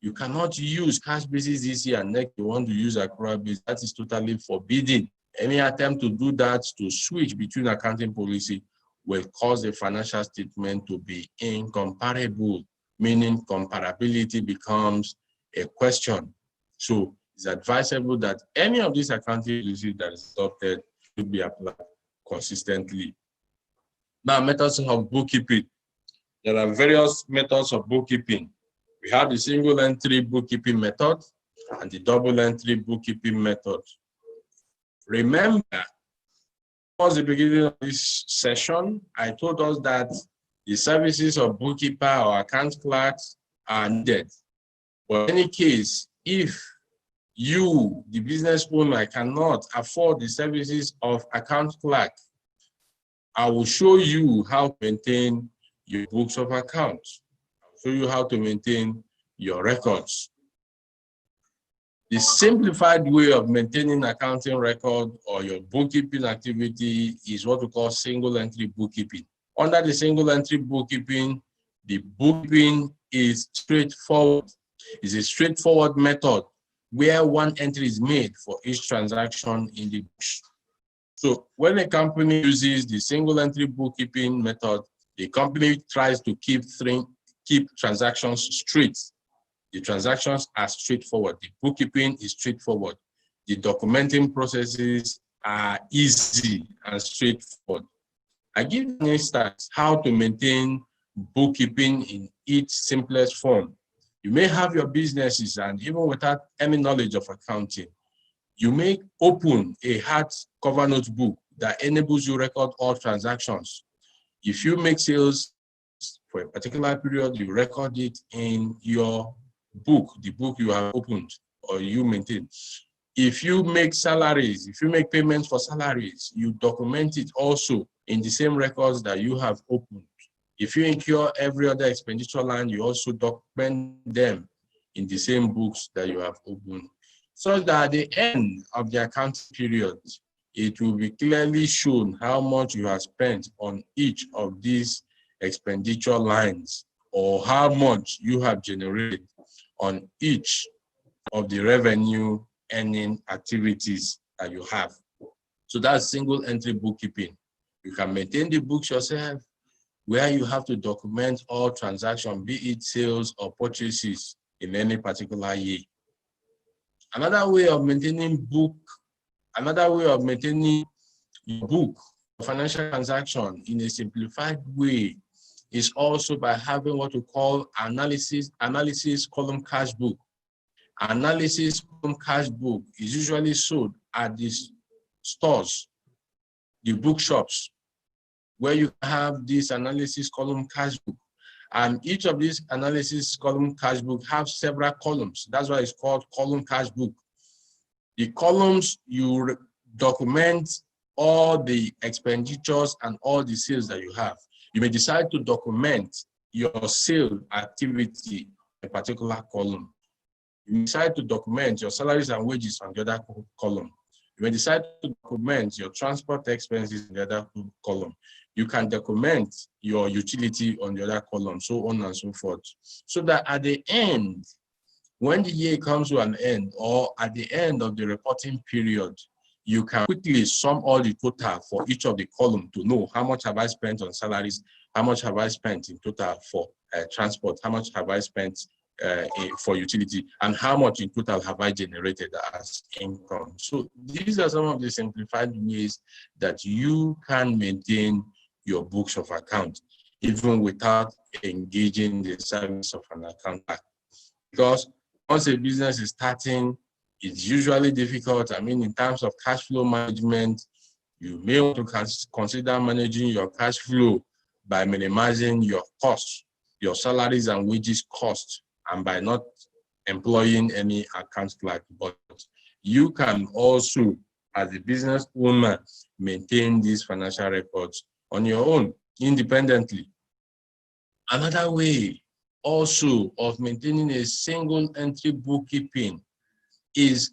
You cannot use cash basis this year and next you want to use accrual basis. That is totally forbidden. Any attempt to do that, to switch between accounting policy, will cause the financial statement to be incomparable, meaning comparability becomes a question. So it's advisable that any of these accounting policies that is adopted should be applied consistently. Now, methods of bookkeeping. There are various methods of bookkeeping. We have the single entry bookkeeping method and the double entry bookkeeping method. Remember, towards the beginning of this session, I told us that The services of bookkeeper or account clerks are needed. But in any case, if you, the business owner, cannot afford the services of account clerk, I will show you how to maintain your books of accounts. I'll show you how to maintain your records. The simplified way of maintaining accounting record or your bookkeeping activity is what we call single entry bookkeeping. Under the single entry bookkeeping, the bookkeeping is straightforward. It's a straightforward method where one entry is made for each transaction in the books. So when a company uses the single entry bookkeeping method, the company tries to keep transactions straight. The transactions are straightforward. The bookkeeping is straightforward. The documenting processes are easy and straightforward. I give an instance how to maintain bookkeeping in its simplest form. You may have your businesses, and even without any knowledge of accounting, you may open a hardcover notebook that enables you to record all transactions. If you make sales for a particular period, you record it in your book, the book you have opened or you maintain. If you make salaries, if you make payments for salaries, you document it also in the same records that you have opened. If you incur every other expenditure line, you also document them in the same books that you have opened, so that at the end of the accounting period, it will be clearly shown how much you have spent on each of these expenditure lines, or how much you have generated on each of the revenue earning activities that you have. So that's single entry bookkeeping. You can maintain the books yourself, where you have to document all transactions, be it sales or purchases in any particular year. Another way of maintaining your book, financial transaction in a simplified way, is also by having what we call analysis column cash book. Analysis column cash book is usually sold at these stores, the bookshops, where you have this analysis column cash book. And each of these analysis column cash book have several columns. That's why it's called column cash book. The columns, you document all the expenditures and all the sales that you have. You may decide to document your sale activity in a particular column. You may decide to document your salaries and wages on the other column. You may decide to document your transport expenses in the other column. You can document your utility on the other column, so on and so forth. So that at the end, when the year comes to an end, or at the end of the reporting period, you can quickly sum all the total for each of the columns to know how much have I spent on salaries, how much have I spent in total for transport, how much have I spent for utility, and how much in total have I generated as income. So these are some of the simplified ways that you can maintain your books of account, even without engaging the service of an accountant. Because once a business is starting, it's usually difficult. I mean, in terms of cash flow management, you may want to consider managing your cash flow by minimizing your costs, your salaries and wages costs, and by not employing any account clerk. But you can also, as a business owner, maintain these financial records on your own, independently. Another way also of maintaining a single entry bookkeeping is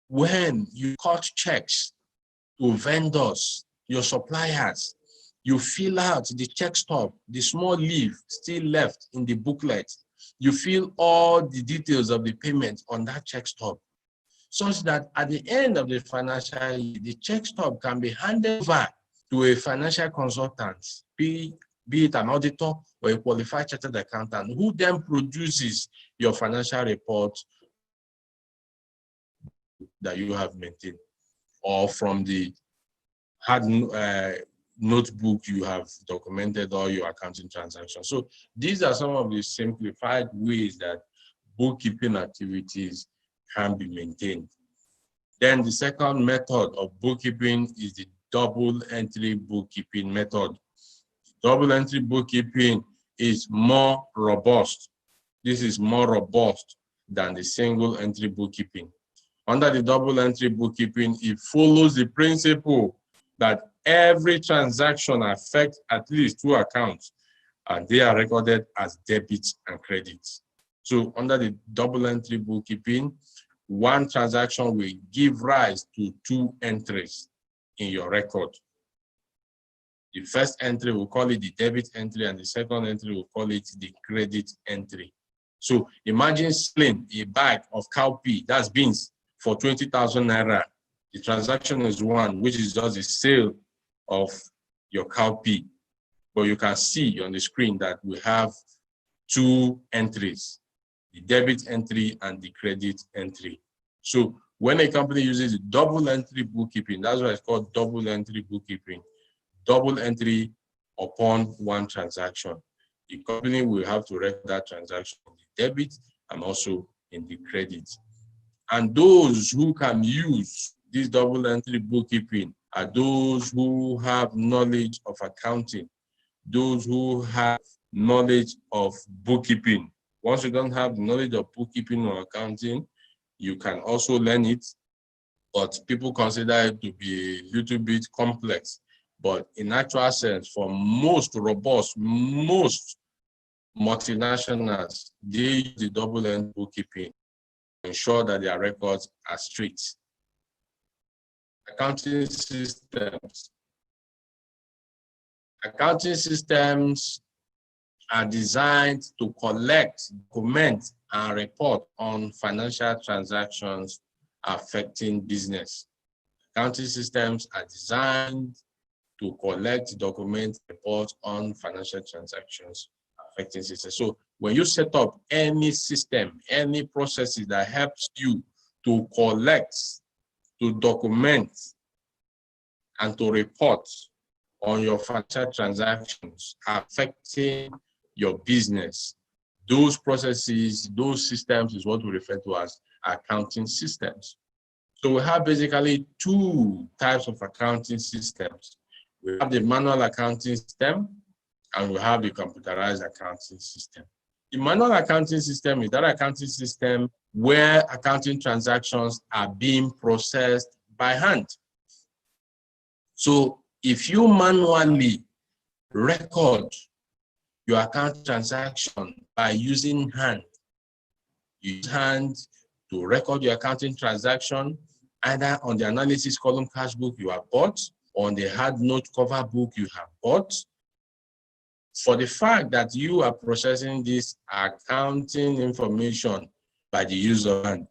when you cut checks to vendors, your suppliers, you fill out the check stub, the small leaf still left in the booklet. You fill all the details of the payment on that check stub, such that at the end of the financial year, the check stub can be handed over to a financial consultant, be it an auditor or a qualified chartered accountant, who then produces your financial report that you have maintained, or from the hard notebook you have documented all your accounting transactions. So these are some of the simplified ways that bookkeeping activities can be maintained. Then the second method of bookkeeping is the double entry bookkeeping method. Double entry bookkeeping is more robust. This is more robust than the single entry bookkeeping. Under the double entry bookkeeping, it follows the principle that every transaction affects at least 2 accounts, and they are recorded as debits and credits. So under the double entry bookkeeping, one transaction will give rise to 2 entries in your record. The first entry, we'll call it the debit entry, and the second entry, we'll call it the credit entry. So imagine selling a bag of cowpea, that's beans, for 20,000 naira. The transaction is one, which is just the sale of your cowpea. But you can see on the screen that we have 2 entries, the debit entry and the credit entry. So when a company uses double entry bookkeeping, that's why it's called double entry bookkeeping. Double entry upon one transaction. The company will have to record that transaction in the debit and also in the credit. And those who can use this double entry bookkeeping are those who have knowledge of accounting, those who have knowledge of bookkeeping. Once you don't have the knowledge of bookkeeping or accounting, you can also learn it, but people consider it to be a little bit complex. But in actual sense, for most robust, most multinationals, they use the double entry bookkeeping to ensure that their records are straight. Accounting systems. Accounting systems are designed to collect, document, and report on financial transactions affecting business. Accounting systems are designed to collect, document, report on financial transactions affecting systems. So when you set up any system, any processes that helps you to collect, to document, and to report on your financial transactions affecting your business, those processes, those systems is what we refer to as accounting systems. So we have basically 2 types of accounting systems. We have the manual accounting system and we have the computerized accounting system. The manual accounting system is that accounting system where accounting transactions are being processed by hand. So if you manually record your account transaction by using hand, you use hand to record your accounting transaction either on the analysis column cash book you have bought, or on the hard note cover book you have bought. For the fact that you are processing this accounting information by the use of hand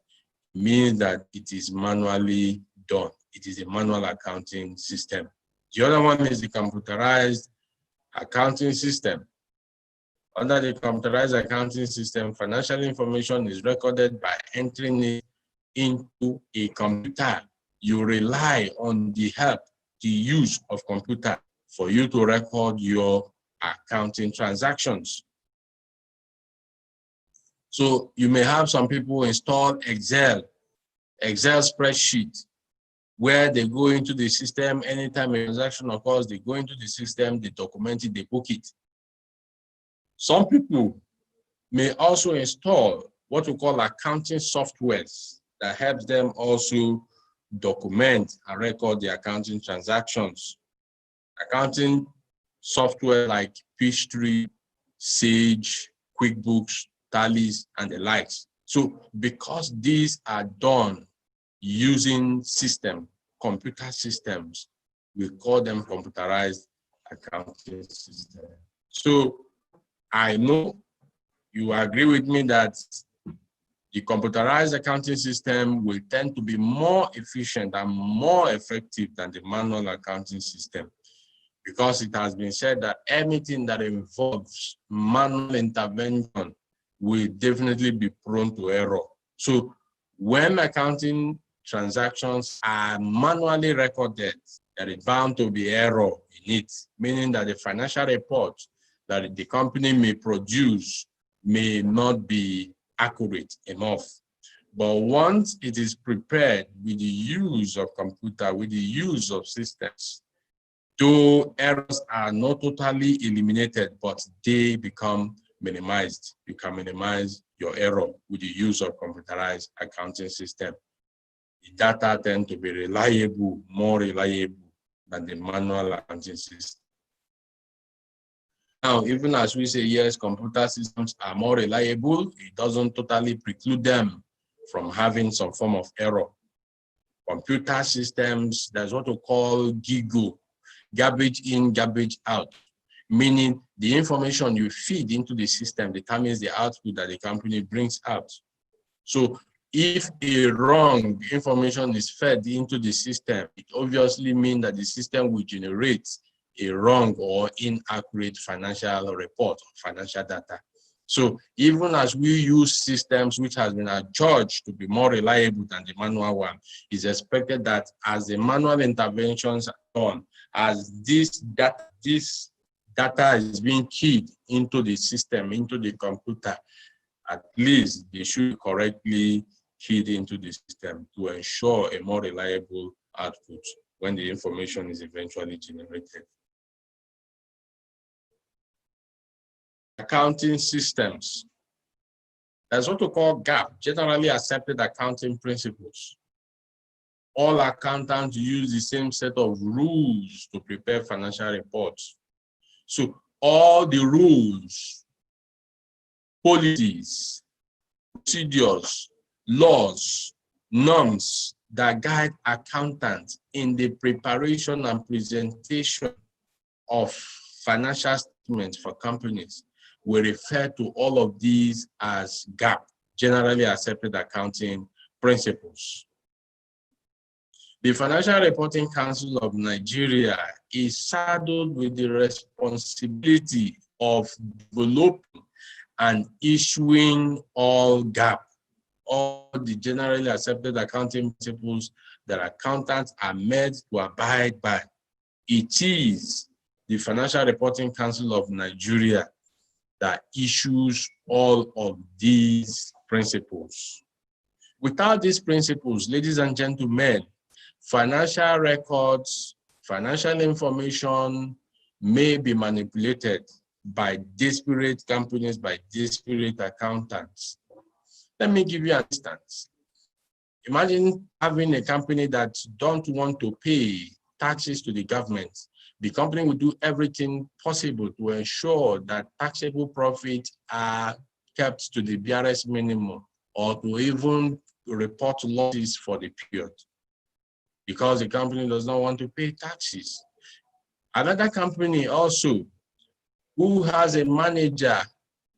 means that it is manually done. It is a manual accounting system. The other one is the computerized accounting system. Under the computerized accounting system, financial information is recorded by entering it into a computer. You rely on the help, the use of computer for you to record your accounting transactions. So you may have some people install Excel spreadsheet, where they go into the system anytime a transaction occurs, they go into the system, they document it, they book it. Some people may also install what we call accounting softwares that helps them also document and record the accounting transactions. Accounting software like Peachtree, Sage, QuickBooks, Tallies, and the likes. So because these are done using computer systems, we call them computerized accounting systems. So I know you agree with me that the computerized accounting system will tend to be more efficient and more effective than the manual accounting system, because it has been said that anything that involves manual intervention will definitely be prone to error. So when accounting transactions are manually recorded, there is bound to be error in it, meaning that the financial report that the company may produce may not be accurate enough. But once it is prepared with the use of computer, with the use of systems, Though errors are not totally eliminated, but they become minimized. You can minimize your error with the use of computerized accounting system. The data tend to be reliable, more reliable than the manual accounting system. Now, even as we say, yes, computer systems are more reliable, it doesn't totally preclude them from having some form of error. Computer systems, there's what we call GIGO, garbage in, garbage out, meaning the information you feed into the system determines the output that the company brings out. So if a wrong information is fed into the system, it obviously means that the system will generate a wrong or inaccurate financial report or financial data. So even as we use systems which has been adjudged to be more reliable than the manual one, it's expected that as the manual interventions are done, as this data is being keyed into the system, into the computer, at least they should correctly keyed into the system to ensure a more reliable output when the information is eventually generated. Accounting systems. There's what we call GAAP, generally accepted accounting principles. All accountants use the same set of rules to prepare financial reports. So all the rules, policies, procedures, laws, norms that guide accountants in the preparation and presentation of financial statements for companies, we refer to all of these as GAAP, generally accepted accounting principles. The Financial Reporting Council of Nigeria is saddled with the responsibility of developing and issuing all GAAP, all the generally accepted accounting principles that accountants are made to abide by. It is the Financial Reporting Council of Nigeria that issues all of these principles. Without these principles, ladies and gentlemen, financial records, financial information may be manipulated by disparate companies, by disparate accountants. Let me give you an instance. Imagine having a company that don't want to pay taxes to the government. The company will do everything possible to ensure that taxable profits are kept to the barest minimum or to even report losses for the period because the company does not want to pay taxes. Another company also who has a manager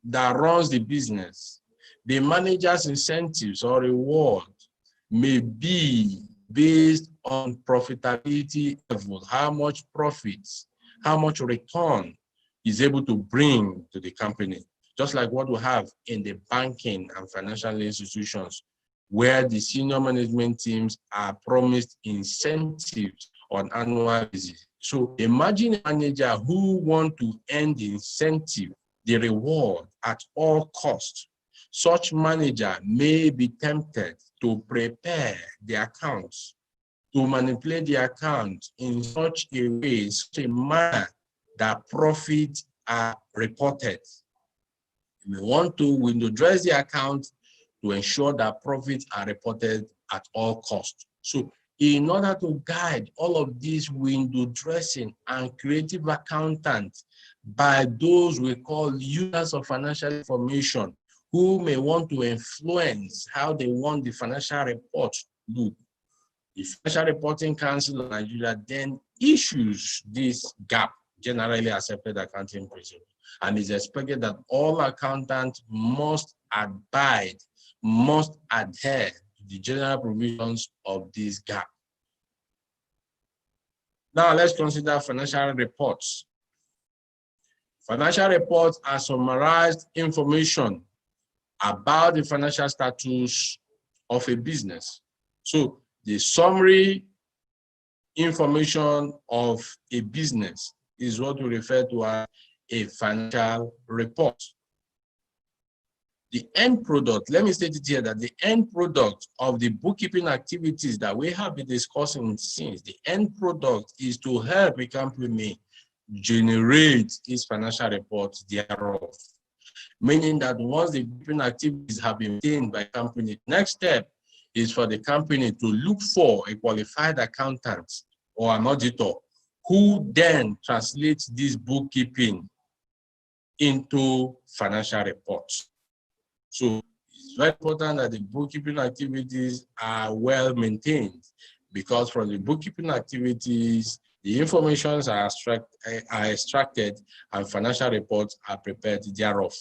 that runs the business, the manager's incentives or reward may be based on profitability level, how much profits, how much return is able to bring to the company. Just like what we have in the banking and financial institutions, where the senior management teams are promised incentives on annual basis. So imagine a manager who wants to earn the incentive, the reward at all costs. Such manager may be tempted to prepare the accounts, to manipulate the account in such a way, such a manner that profits are reported. We want to window dress the account to ensure that profits are reported at all costs. So in order to guide all of these window dressing and creative accountants by those we call users of financial information who may want to influence how they want the financial report to look, the Financial Reporting Council of Nigeria then issues this GAAP, generally accepted accounting principle, and it's expected that all accountants must abide, must adhere to the general provisions of this GAAP. Now let's consider financial reports. Financial reports are summarized information about the financial status of a business. So the summary information of a business is what we refer to as a financial report. The end product, let me state it here, that the end product of the bookkeeping activities that we have been discussing since, the end product is to help a company generate its financial reports thereof. Meaning that once the bookkeeping activities have been maintained by company, next step is for the company to look for a qualified accountant or an auditor who then translates this bookkeeping into financial reports. So it's very important that the bookkeeping activities are well maintained, because from the bookkeeping activities, the information are extracted and financial reports are prepared thereof.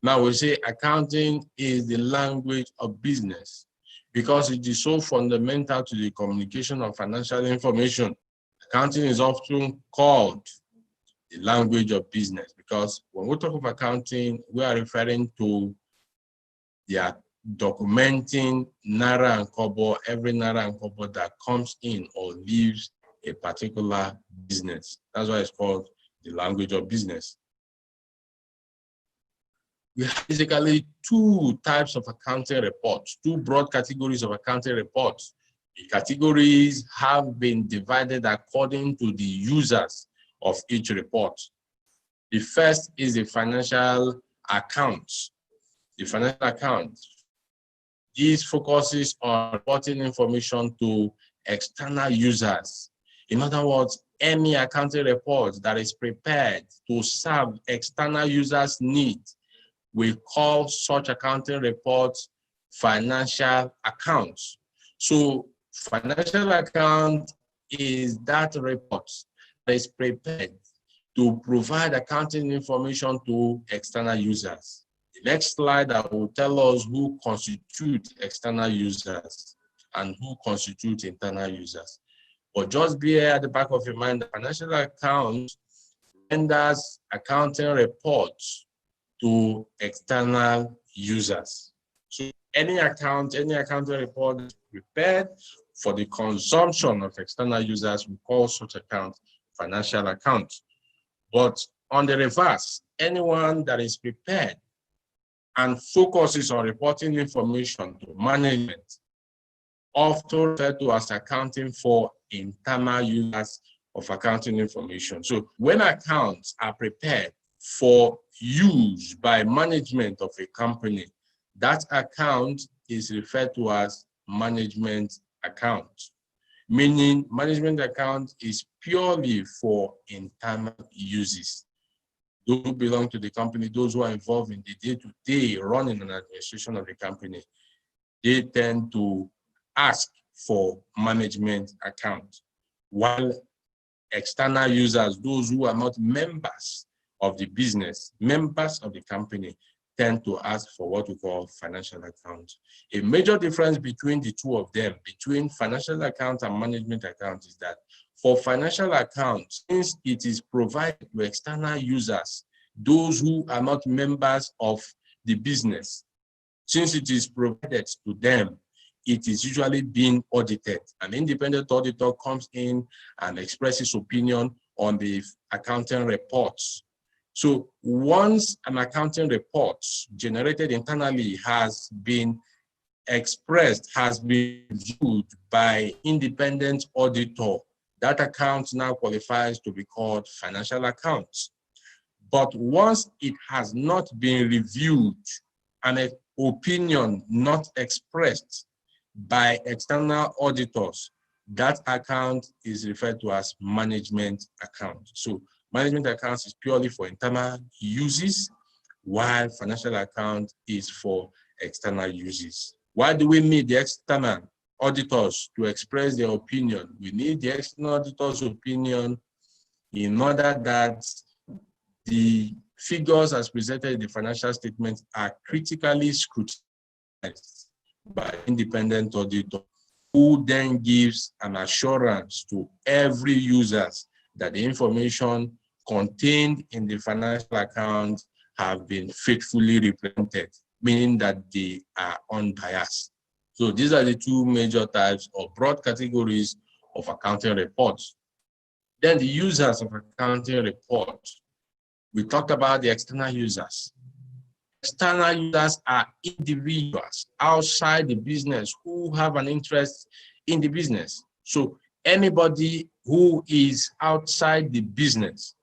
Now we say accounting is the language of business because it is so fundamental to the communication of financial information. Accounting is often called the language of business because when we talk of accounting, we are referring to the documenting naira and kobo, every naira and kobo that comes in or leaves a particular business. That's why it's called the language of business. We have basically two types of accounting reports, two broad categories of accounting reports. The categories have been divided according to the users of each report. The first is the financial accounts. The financial account. This focuses on reporting information to external users. In other words, any accounting report that is prepared to serve external users' needs, we call such accounting reports financial accounts. So financial account is that report that is prepared to provide accounting information to external users. The next slide will tell us who constitute external users and who constitute internal users. But just be at the back of your mind, the financial account renders accounting reports to external users. So any accounting report is prepared for the consumption of external users, we call such account financial account. But on the reverse, anyone that is prepared and focuses on reporting information to management, often referred to as accounting for internal users of accounting information. So when accounts are prepared for use by management of a company, that account is referred to as management account, meaning management account is purely for internal uses. Those who belong to the company, those who are involved in the day-to-day running and administration of the company, they tend to ask for management account, while external users, those who are not members of the business, members of the company, tend to ask for what we call financial account. A major difference between the two of them, between financial account and management account, is that for financial account, since it is provided to external users, those who are not members of the business, since it is provided to them, it is usually being audited. An independent auditor comes in and expresses opinion on the accounting reports. So once an accounting report generated internally has been expressed, has been viewed by independent auditor, that account now qualifies to be called financial accounts. But once it has not been reviewed and an opinion not expressed by external auditors, that account is referred to as management account. So management accounts is purely for internal uses, while financial account is for external uses. Why do we need the external auditors to express their opinion? We need the external auditor's opinion in order that the figures as presented in the financial statements are critically scrutinized by independent auditor, who then gives an assurance to every user that the information contained in the financial account have been faithfully represented, meaning that they are unbiased. So these are the two major types or broad categories of accounting reports. Then the users of accounting reports. We talked about the external users. External users are individuals outside the business who have an interest in the business. So anybody who is outside the business,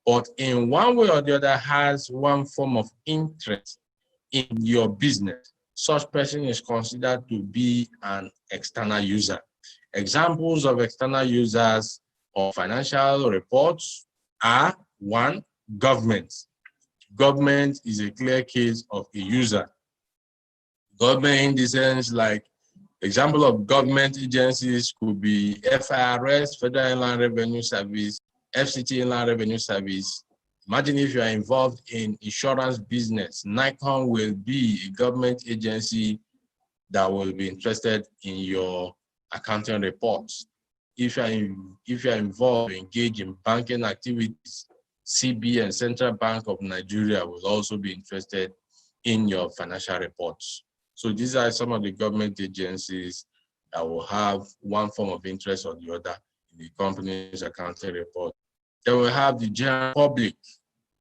but in one way or the other has one form of interest in your business, such person is considered to be an external user. Examples of external users of financial reports are: one, government. Government is a clear case of a user. Government in the sense, like example of government agencies could be FIRS, Federal Inland Revenue Service, FCT Inland Revenue Service. Imagine if you are involved in insurance business, Nikon will be a government agency that will be interested in your accounting reports. If you are involved, engaged in banking activities, CBN, Central Bank of Nigeria, will also be interested in your financial reports. So these are some of the government agencies that will have one form of interest or the other in the company's accounting report. Then we have the general public.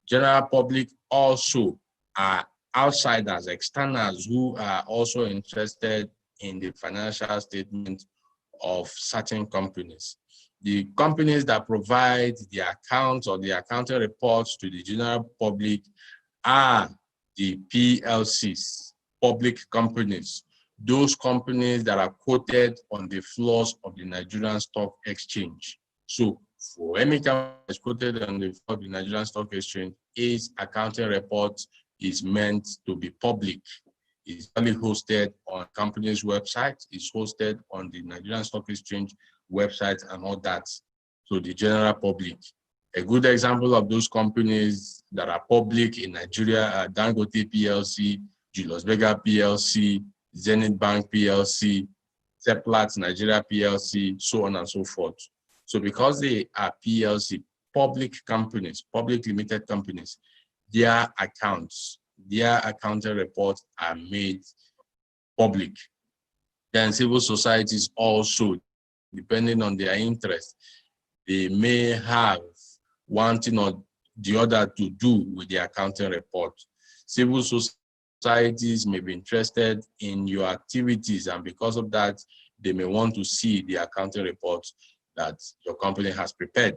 General public also are outsiders, externals who are also interested in the financial statement of certain companies. The companies that provide the accounts or the accounting reports to the general public are the PLCs, public companies, those companies that are quoted on the floors of the Nigerian Stock Exchange. So for any company that's quoted on the floor of the Nigerian Stock Exchange, its accounting report is meant to be public. It's only hosted on company's website, it's hosted on the Nigerian Stock Exchange website and all that. So the general public. A good example of those companies that are public in Nigeria are Dangote PLC, Julius Berger PLC, Zenith Bank PLC, Seplat Nigeria PLC, so on and so forth. So because they are PLC, public companies, public limited companies, their accounts, their accounting reports are made public. Then civil societies also, depending on their interest, they may have one thing or the other to do with the accounting report. Civil societies may be interested in your activities, and because of that, they may want to see the accounting report that your company has prepared.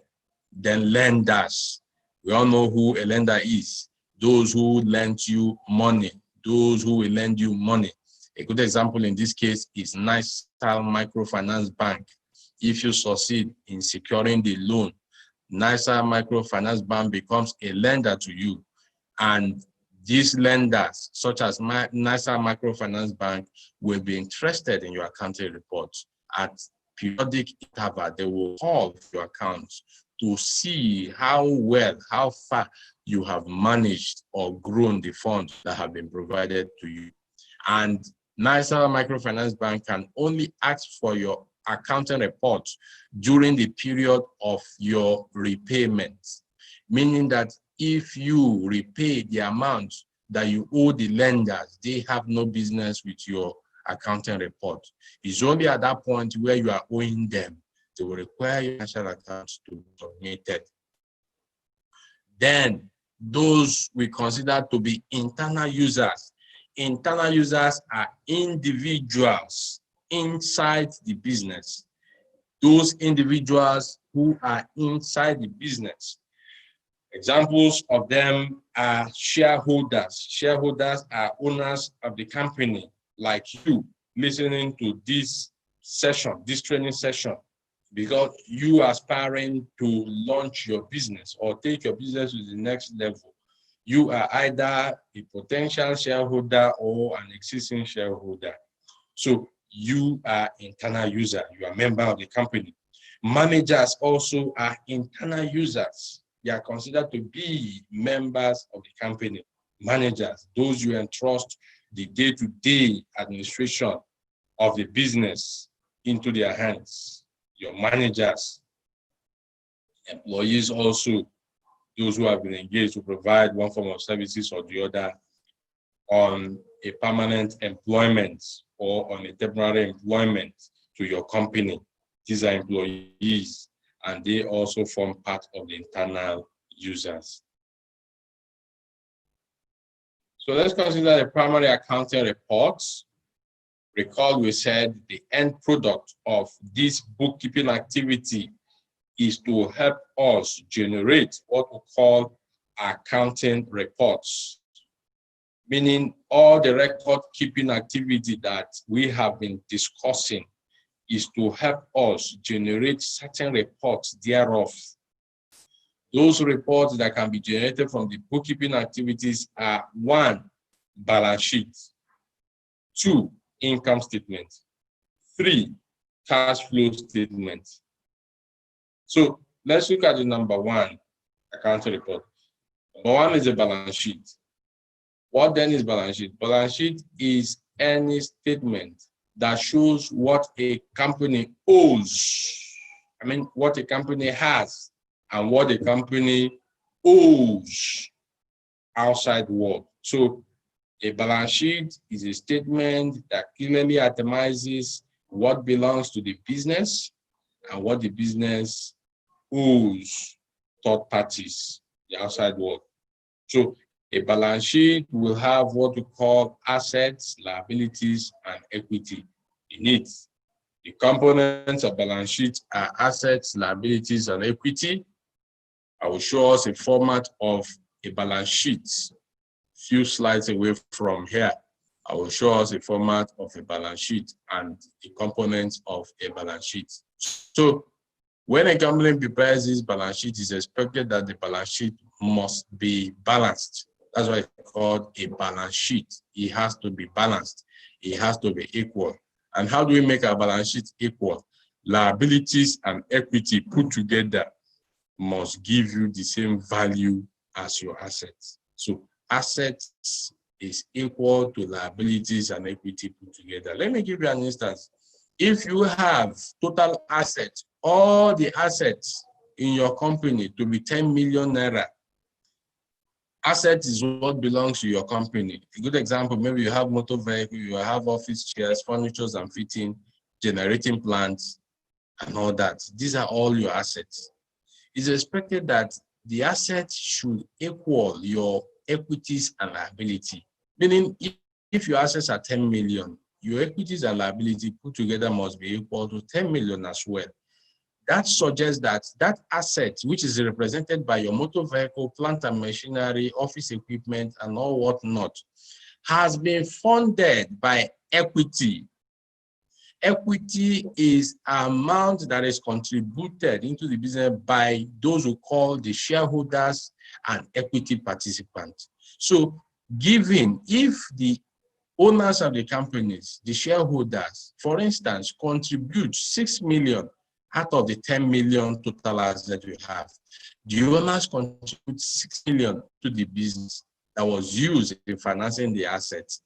Then lenders, we all know who a lender is. Those who lend you money, those who will lend you money. A good example in this case is Nice Style Microfinance Bank. If you succeed in securing the loan, Nice Microfinance Bank becomes a lender to you. And these lenders, such as Nice Microfinance Bank, will be interested in your accounting reports. At periodic interval, they will call your accounts to see how well, how far you have managed or grown the funds that have been provided to you. And Nice Microfinance Bank can only ask for your accounting report during the period of your repayment, meaning that if you repay the amount that you owe the lenders, they have no business with your accounting report. It's only at that point where you are owing them, they will require your financial accounts to be submitted. Then those we consider to be internal users. Internal users are individuals inside the business. Those individuals who are inside the business. Examples of them are shareholders. Shareholders are owners of the company, like you listening to this session, this training session, because you are aspiring to launch your business or take your business to the next level. You are either a potential shareholder or an existing shareholder. So you are internal user, you are a member of the company. Managers also are internal users. They are considered to be members of the company. Managers, those you entrust the day-to-day administration of the business into their hands. Your managers. Employees also, those who have been engaged to provide one form of services or the other on a permanent employment or on a temporary employment to your company. These are employees, and they also form part of the internal users. So let's consider the primary accounting reports. Recall we said the end product of this bookkeeping activity is to help us generate what we call accounting reports, meaning all the record keeping activity that we have been discussing is to help us generate certain reports thereof. Those reports that can be generated from the bookkeeping activities are: 1, balance sheet; 2, income statement; 3, cash flow statement. So let's look at the number 1 accounting report. Number 1 is a balance sheet. What then is balance sheet? Balance sheet is any statement that shows what a company owes. I mean, what a company has and what a company owes outside the world. So a balance sheet is a statement that clearly itemizes what belongs to the business and what the business owes third parties, the outside world. So a balance sheet will have what we call assets, liabilities, and equity in it. The components of balance sheet are assets, liabilities, and equity. I will show us a format of a balance sheet. Few slides away from here, I will show us a format of a balance sheet and the components of a balance sheet. So when a company prepares this balance sheet, it's expected that the balance sheet must be balanced. That's why it's called a balance sheet. It has to be balanced. It has to be equal. And how do we make our balance sheet equal? Liabilities and equity put together must give you the same value as your assets. So assets is equal to liabilities and equity put together. Let me give you an instance. If you have total assets, all the assets in your company to be 10 million naira, asset is what belongs to your company. A good example, maybe you have motor vehicle, you have office chairs, furnitures and fitting, generating plants, and all that. These are all your assets. It's expected that the assets should equal your equities and liability. Meaning, if your assets are 10 million, your equities and liability put together must be equal to 10 million as well. That suggests that that asset, which is represented by your motor vehicle, plant and machinery, office equipment, and all whatnot, has been funded by equity. Equity is an amount that is contributed into the business by those who call the shareholders and equity participants. So, given if the owners of the companies, the shareholders, for instance, contribute 6 million out of the 10 million total assets that we have, the owners contribute 6 million to the business that was used in financing the assets.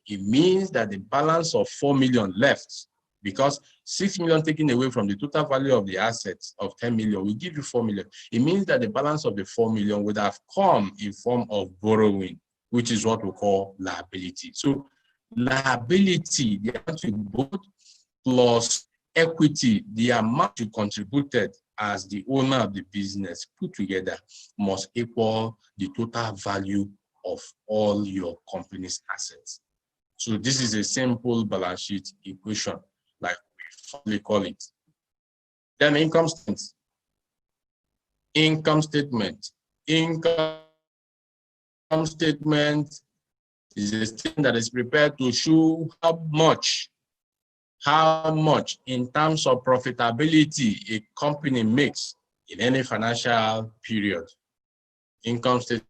It means that the balance of 4 million left, because 6 million taken away from the total value of the assets of 10 million will give you 4 million. It means that the balance of the 4 million would have come in form of borrowing, which is what we call liability. So liability, the amount you bought plus equity, the amount you contributed as the owner of the business put together must equal the total value of all your company's assets. So this is a simple balance sheet equation, like we formally call it. Then income statement. Income statement. Income statement is a statement that is prepared to show how much in terms of profitability a company makes in any financial period. Income statement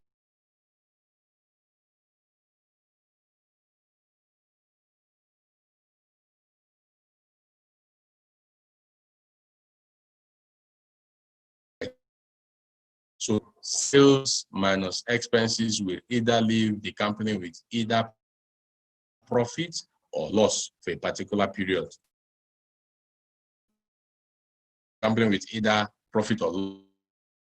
So sales minus expenses will either leave the company with either profit or loss for a particular period. Company with either profit or loss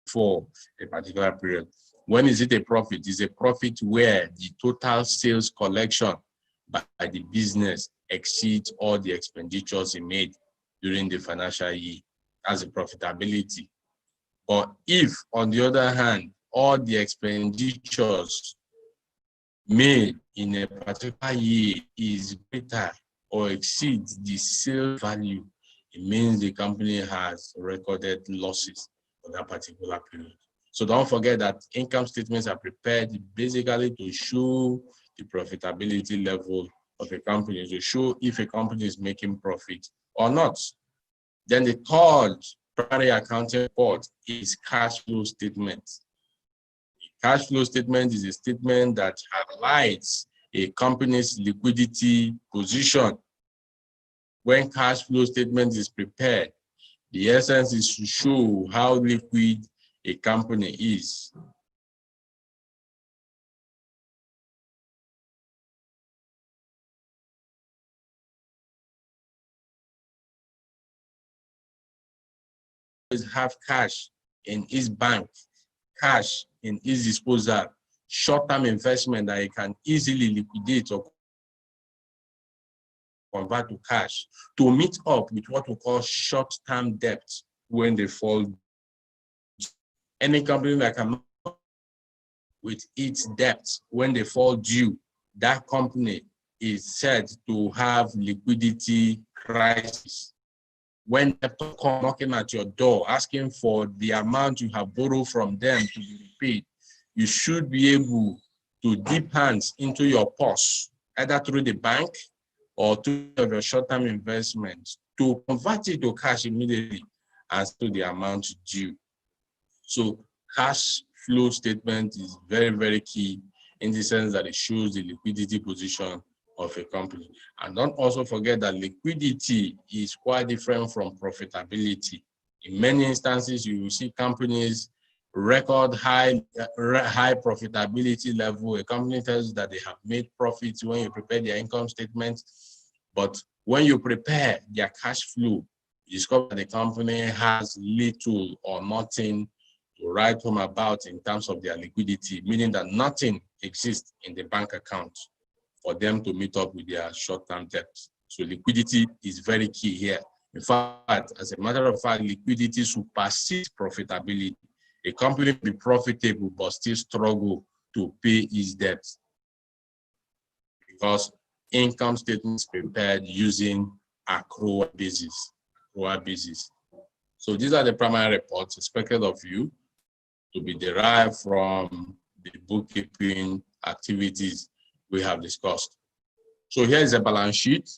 for a particular period. When is it a profit? It's a profit where the total sales collection by the business exceeds all the expenditures it made during the financial year as a profitability. But if, on the other hand, all the expenditures made in a particular year is greater or exceeds the sales value, it means the company has recorded losses for that particular period. So don't forget that income statements are prepared basically to show the profitability level of a company, to show if a company is making profit or not. Then the third primary accounting report is cash flow statement. Cash flow statement is a statement that highlights a company's liquidity position. When cash flow statement is prepared, the essence is to show how liquid a company is. Have cash in his bank, cash in his disposal, short-term investment that he can easily liquidate or convert to cash to meet up with what we call short-term debt when they fall. Any company that can with its debt when they fall due, that company is said to have liquidity crisis. When debtors come knocking at your door asking for the amount you have borrowed from them to be repaid, you should be able to dip hands into your purse, either through the bank or through your short-term investments, to convert it to cash immediately as to the amount due. So cash flow statement is very, very key in the sense that it shows the liquidity position of a company. And don't also forget that liquidity is quite different from profitability. In many instances, you will see companies record high profitability level. A company tells you that they have made profits when you prepare their income statement, but when you prepare their cash flow, you discover that the company has little or nothing to write home about in terms of their liquidity, meaning that nothing exists in the bank account for them to meet up with their short-term debt. So liquidity is very key here. In fact, as a matter of fact, liquidity supersedes profitability. A company may be profitable but still struggle to pay its debt because income statements prepared using accrual basis. So these are the primary reports expected of you to be derived from the bookkeeping activities we have discussed. So here is a balance sheet.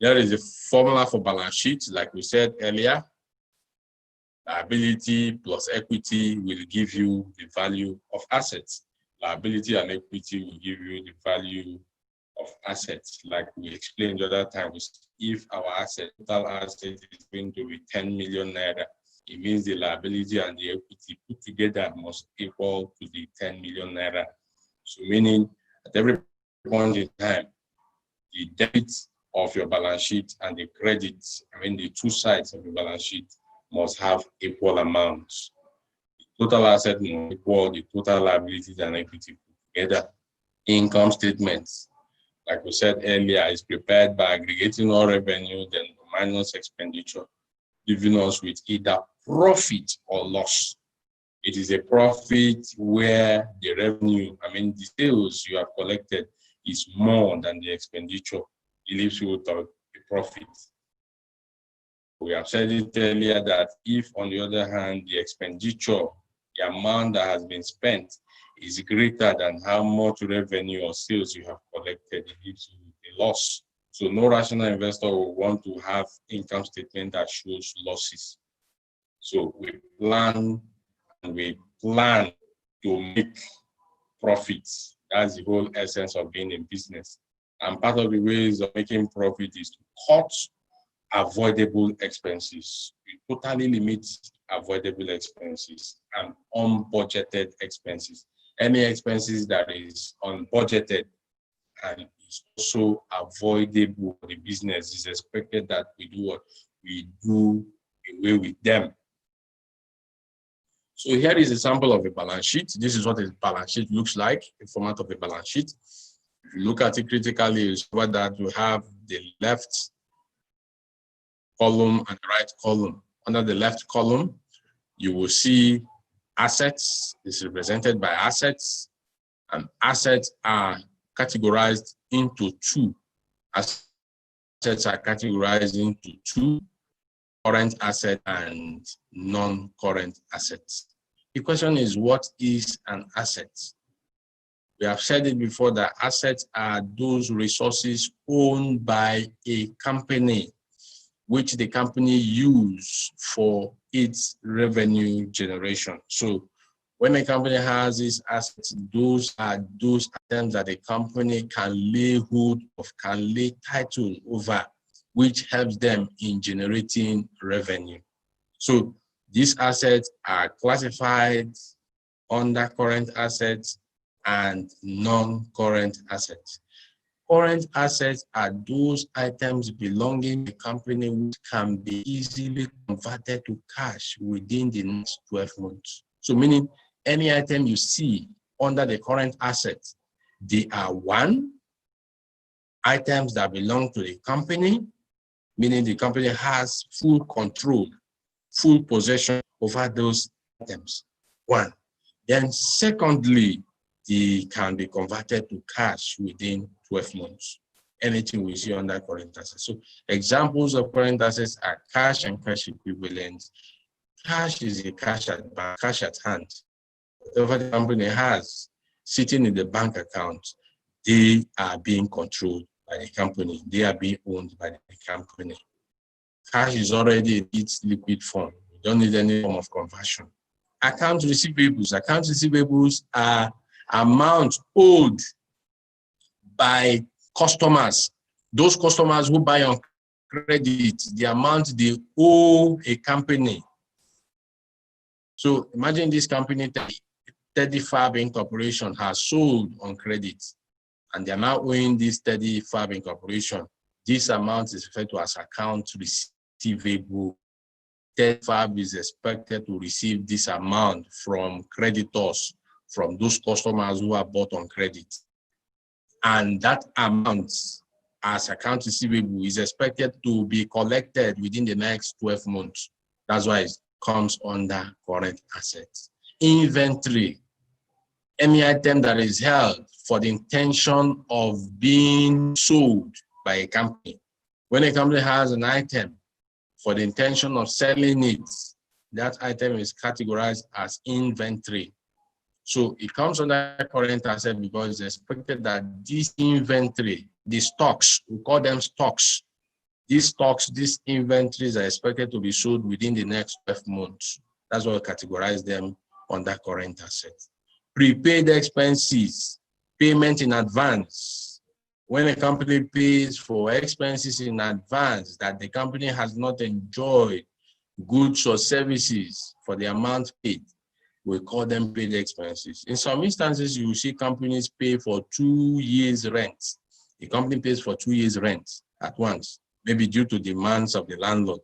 There is a formula for balance sheet, like we said earlier. Liability plus equity will give you the value of assets. Liability and equity will give you the value of assets. Like we explained the other time, if our total asset is going to be 10 million naira, it means the liability and the equity put together must equal to the 10 million naira. So meaning at every point in time, the debit of your balance sheet and the credit, the two sides of the balance sheet must have equal amounts. The total asset must equal the total liabilities and equity put together. Income statements, like we said earlier, is prepared by aggregating all revenue, then minus expenditure, leaving us with either profit or loss. It is a profit where the revenue, the sales you have collected is more than the expenditure. It leaves you with a profit. We have said it earlier that if, on the other hand, the expenditure, the amount that has been spent is greater than how much revenue or sales you have collected, it gives you a loss. So no rational investor will want to have income statement that shows losses. So we plan to make profits. That's the whole essence of being in business. And part of the ways of making profit is to cut avoidable expenses. We totally limit avoidable expenses and unbudgeted expenses. Any expenses that is unbudgeted and is also avoidable for the business, is expected that we do what? We do away with them. So here is a sample of a balance sheet. This is what a balance sheet looks like, the format of a balance sheet. If you look at it critically, you see that we have the left column and the right column. Under the left column, you will see assets. This is represented by assets. And assets are categorized into two. Assets are categorized into two: current asset and non-current assets. The question is, what is an asset? We have said it before that assets are those resources owned by a company, which the company use for its revenue generation. So when a company has these assets, those are those items that the company can lay hold of, can lay title over, which helps them in generating revenue. So these assets are classified under current assets and non-current assets. Current assets are those items belonging to the company which can be easily converted to cash within the next 12 months. So meaning any item you see under the current assets, they are one, items that belong to the company, meaning the company has full control, full possession over those items. One. Then secondly, they can be converted to cash within 12 months. Anything we see under current assets. So examples of current assets are cash and cash equivalents. Cash is a cash at hand. Whatever the company has sitting in the bank account, they are being controlled by the company. They are being owned by the company. Cash is already in its liquid form. You don't need any form of conversion. Account receivables. Account receivables are amounts owed by customers. Those customers who buy on credit, the amount they owe a company. So imagine this company, 30 Fab Incorporation, has sold on credit, and they are now owing this 30 Fab Incorporation. This amount is referred to as account receivable. 30 Fab is expected to receive this amount from creditors, from those customers who are bought on credit. And that amount as account receivable is expected to be collected within the next 12 months. That's why it comes under current assets. Inventory, any item that is held for the intention of being sold by a company. When a company has an item for the intention of selling it, that item is categorized as inventory. So it comes under current asset because it's expected that this inventory, the stocks, we call them stocks, these stocks, these inventories are expected to be sold within the next 12 months. That's why we categorize them under current assets. Prepaid expenses, payment in advance. When a company pays for expenses in advance that the company has not enjoyed goods or services for the amount paid, we call them paid expenses. In some instances, you will see companies pay for 2 years' rent. The company pays for 2 years' rent at once, maybe due to demands of the landlord.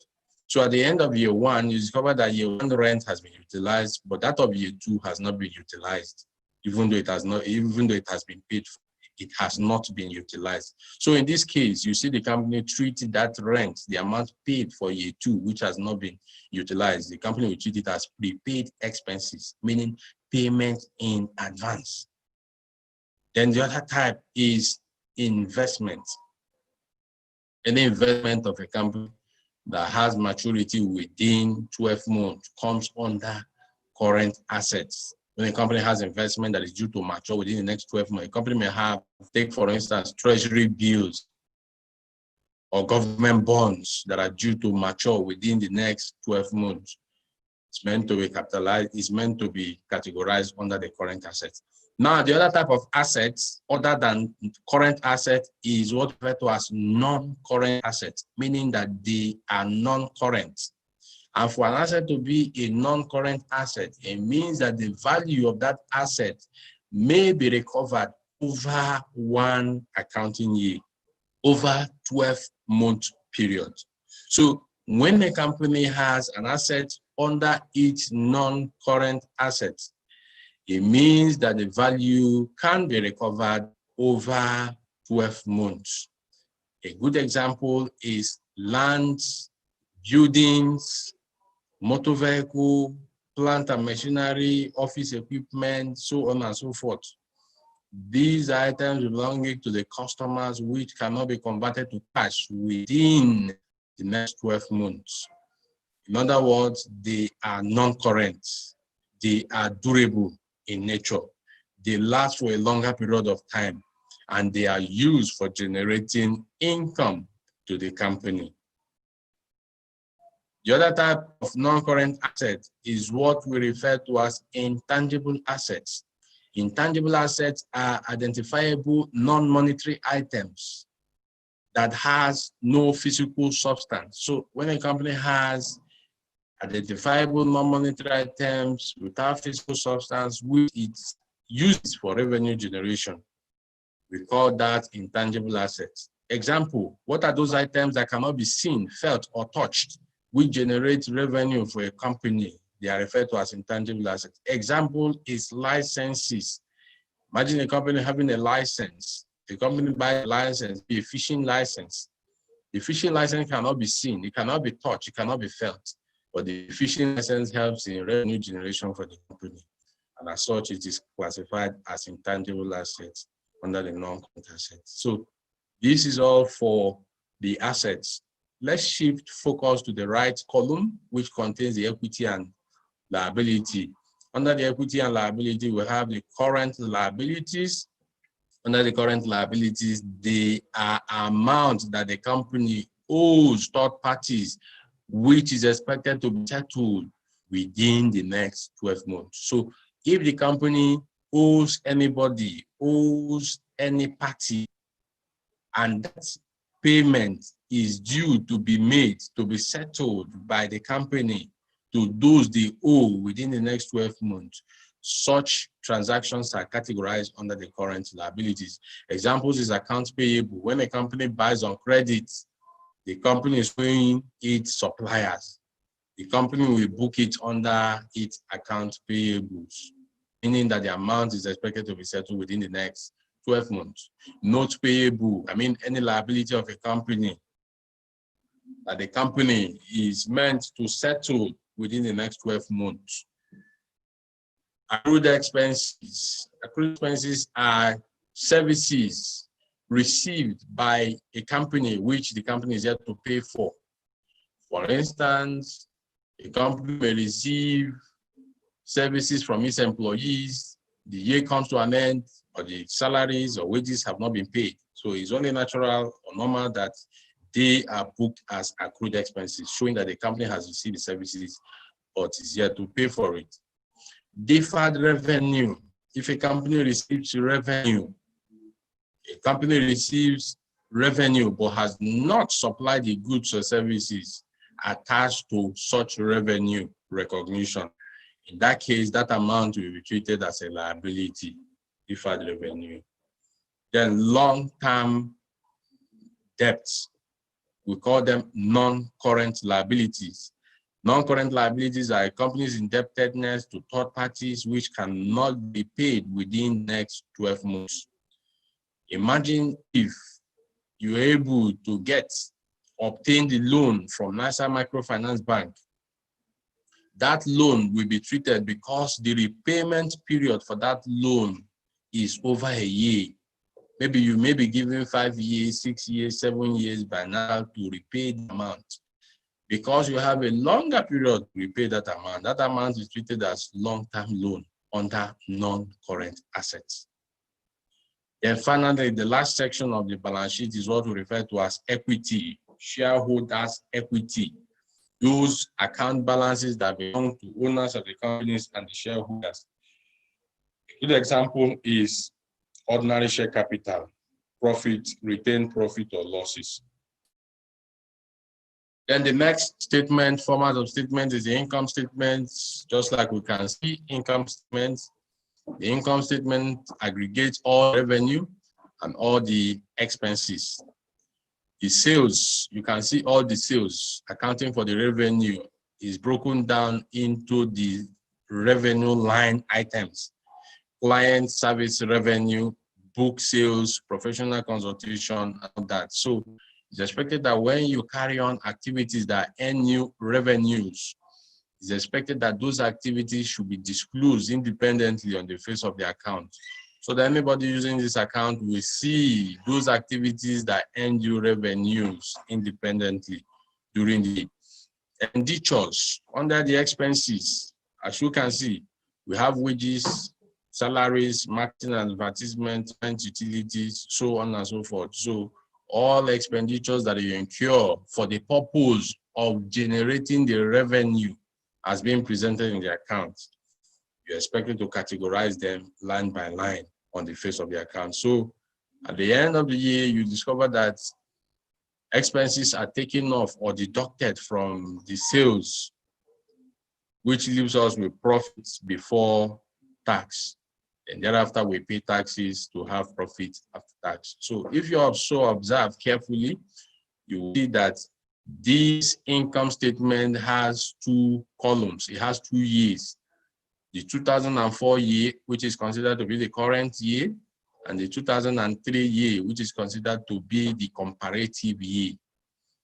So at the end of year one, you discover that year one rent has been utilized, but that of year two has not been utilized, even though it has been paid for. It has not been utilized. So in this case, you see the company treated that rent, the amount paid for year two, which has not been utilized. The company will treat it as prepaid expenses, meaning payment in advance. Then the other type is investment. Any investment of a company that has maturity within 12 months comes under current assets. When a company has investment that is due to mature within the next 12 months, a company may have, take for instance, treasury bills or government bonds that are due to mature within the next 12 months. It's meant to be capitalized, it's meant to be categorized under the current assets. Now, the other type of assets other than current assets is what we refer to as non-current assets, meaning that they are non-current. And for an asset to be a non-current asset, it means that the value of that asset may be recovered over one accounting year, over 12-month period. So when a company has an asset under its non-current assets, it means that the value can be recovered over 12 months. A good example is lands, buildings, motor vehicle, plant and machinery, office equipment, so on and so forth. These items belonging to the customers which cannot be converted to cash within the next 12 months. In other words, they are non-current. They are durable in nature. They last for a longer period of time, and they are used for generating income to the company. The other type of non-current asset is what we refer to as intangible assets. Intangible assets are identifiable non-monetary items that has no physical substance. So when a company has identifiable non-monetary items without physical substance, which it uses for revenue generation, we call that intangible assets. Example, what are those items that cannot be seen, felt, or touched, which generate revenue for a company? They are referred to as intangible assets. Example is licenses. Imagine a company having a license. The company buys a license, a fishing license. The fishing license cannot be seen, it cannot be touched, it cannot be felt. But the fishing license helps in revenue generation for the company. And as such, it is classified as intangible assets under the non-current assets. So this is all for the assets. Let's shift focus to the right column, which contains the equity and liability. Under the equity and liability, we have the current liabilities. Under the current liabilities, they are amounts that the company owes third parties, which is expected to be settled within the next 12 months. So if the company owes anybody, owes any party, and that payment is due to be made, to be settled by the company to those they owe within the next 12 months, such transactions are categorized under the current liabilities. Examples is accounts payable. When a company buys on credit, the company is paying its suppliers. The company will book it under its accounts payables, meaning that the amount is expected to be settled within the next 12 months. Note payable, I mean any liability of a company that the company is meant to settle within the next 12 months. Accrued expenses. Accrued expenses are services received by a company which the company is yet to pay for. For instance, a company may receive services from its employees, the year comes to an end, or the salaries or wages have not been paid. So it's only natural or normal that they are booked as accrued expenses, showing that the company has received the services but is yet to pay for it. Deferred revenue. If a company receives revenue, but has not supplied the goods or services attached to such revenue recognition. In that case, that amount will be treated as a liability, deferred revenue. Then long-term debts, we call them non-current liabilities. Non-current liabilities are a company's indebtedness to third parties which cannot be paid within the next 12 months. Imagine if you're able to obtain the loan from NASA Microfinance Bank. That loan will be treated because the repayment period for that loan is over a year. Maybe you may be given 5 years, 6 years, 7 years by now to repay the amount. Because you have a longer period to repay that amount is treated as long-term loan under non-current assets. Then finally, the last section of the balance sheet is what we refer to as equity, shareholders' equity. Those account balances that belong to owners of the companies and the shareholders. A good example is ordinary share capital, profit, retained profit or losses. Then the next statement, format of statement, is the income statement. Just like we can see income statements, the income statement aggregates all revenue and all the expenses. The sales, you can see all the sales accounting for the revenue is broken down into the revenue line items. Client service revenue, book sales, professional consultation, and all that. So it's expected that when you carry on activities that earn new revenues, it's expected that those activities should be disclosed independently on the face of the account so that anybody using this account will see those activities that earn you revenues independently during the expenditures. Under the expenses, as you can see, we have wages, salaries, marketing and advertisement, rent, utilities, so on and so forth. So all expenditures that you incur for the purpose of generating the revenue as being presented in the account, you're expected to categorize them line by line on the face of the account. So at the end of the year, you discover that expenses are taken off or deducted from the sales, which leaves us with profits before tax. And thereafter, we pay taxes to have profit after tax. So if you also observe carefully, you will see that this income statement has two columns. It has 2 years. The 2004 year, which is considered to be the current year, and the 2003 year, which is considered to be the comparative year.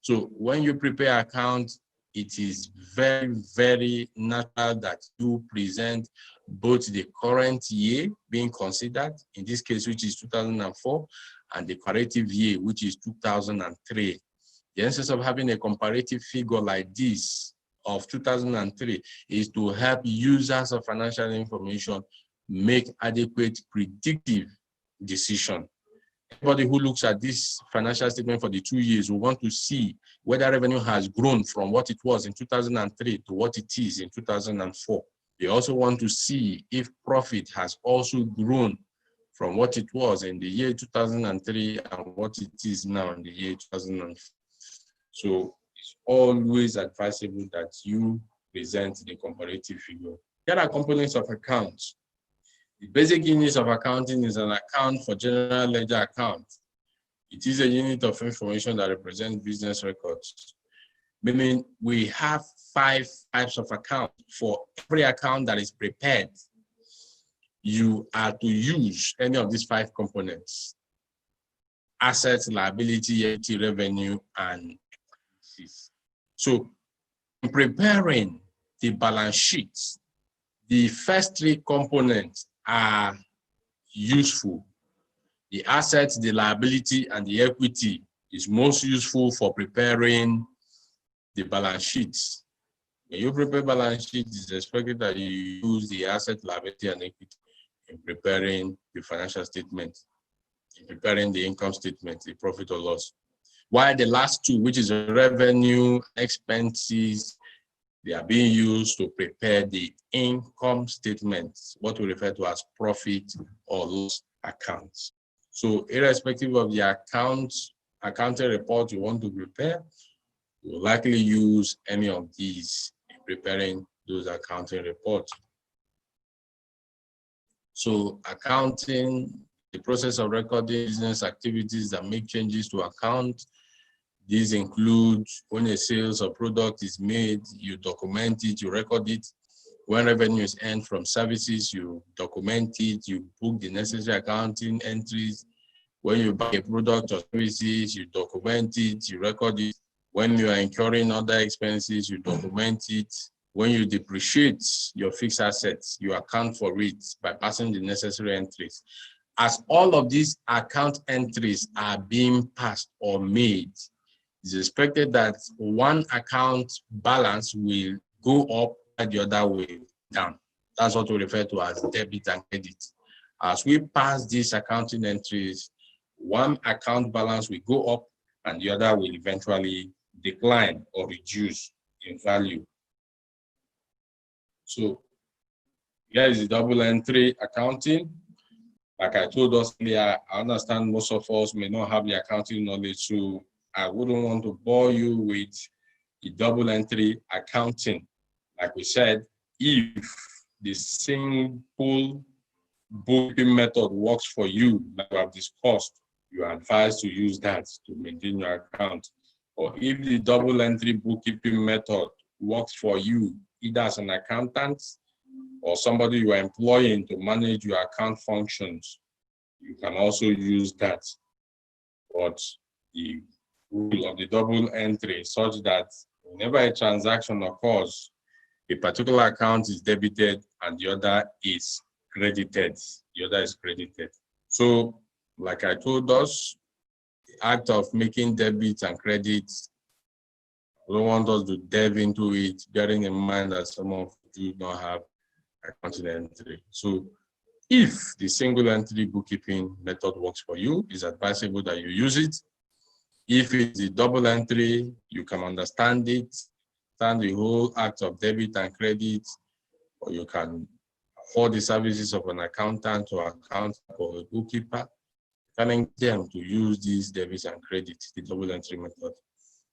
So when you prepare accounts, it is very, very natural that you present both the current year being considered, in this case, which is 2004, and the comparative year, which is 2003. The essence of having a comparative figure like this of 2003 is to help users of financial information make adequate predictive decision. Anybody who looks at this financial statement for the 2 years will want to see whether revenue has grown from what it was in 2003 to what it is in 2004. They also want to see if profit has also grown from what it was in the year 2003 and what it is now in the year 2004. So it's always advisable that you present the comparative figure. There are components of accounts. The basic unit of accounting is an account for general ledger account. It is a unit of information that represents business records, meaning we have 5 types of accounts. For every account that is prepared, you are to use any of these 5 components: assets, liability, equity, revenue, and expenses. So in preparing the balance sheet, the first 3 components are useful. The assets, the liability, and the equity is most useful for preparing the balance sheets. When you prepare balance sheet, it's expected that you use the asset, liability, and equity in preparing the financial statement, in preparing the income statement, the profit or loss. While the last 2, which is revenue, expenses, they are being used to prepare the income statement, what we refer to as profit or loss accounts. So irrespective of the accounting report you want to prepare, you will likely use any of these in preparing those accounting reports. So accounting, the process of recording business activities that make changes to account. These include when a sales or product is made, you document it, you record it. When revenue is earned from services, you document it, you book the necessary accounting entries. When you buy a product or services, you document it, you record it. When you are incurring other expenses, you document it. When you depreciate your fixed assets, you account for it by passing the necessary entries. As all of these account entries are being passed or made, it's expected that one account balance will go up and the other way down. That's what we refer to as debit and credit. As we pass these accounting entries, one account balance will go up and the other will eventually decline or reduce in value. So here is the double entry accounting. Like I told us earlier, I understand most of us may not have the accounting knowledge, so I wouldn't want to bore you with the double entry accounting. Like we said, if the simple bookkeeping method works for you, like we have discussed, you are advised to use that to maintain your account. Or if the double entry bookkeeping method works for you, either as an accountant or somebody you are employing to manage your account functions, you can also use that. But the rule of the double entry is such that whenever a transaction occurs, a particular account is debited and the other is credited. the other is credited. So, like I told us, the act of making debits and credits, I don't want us to delve into it, bearing in mind that some of you do not have accounting entry. So, if the single entry bookkeeping method works for you, it's advisable that you use it. If it's a double entry, you can understand it, understand the whole act of debit and credit, or you can afford the services of an accountant or accountant or a bookkeeper, telling them to use these debits and credits, the double entry method.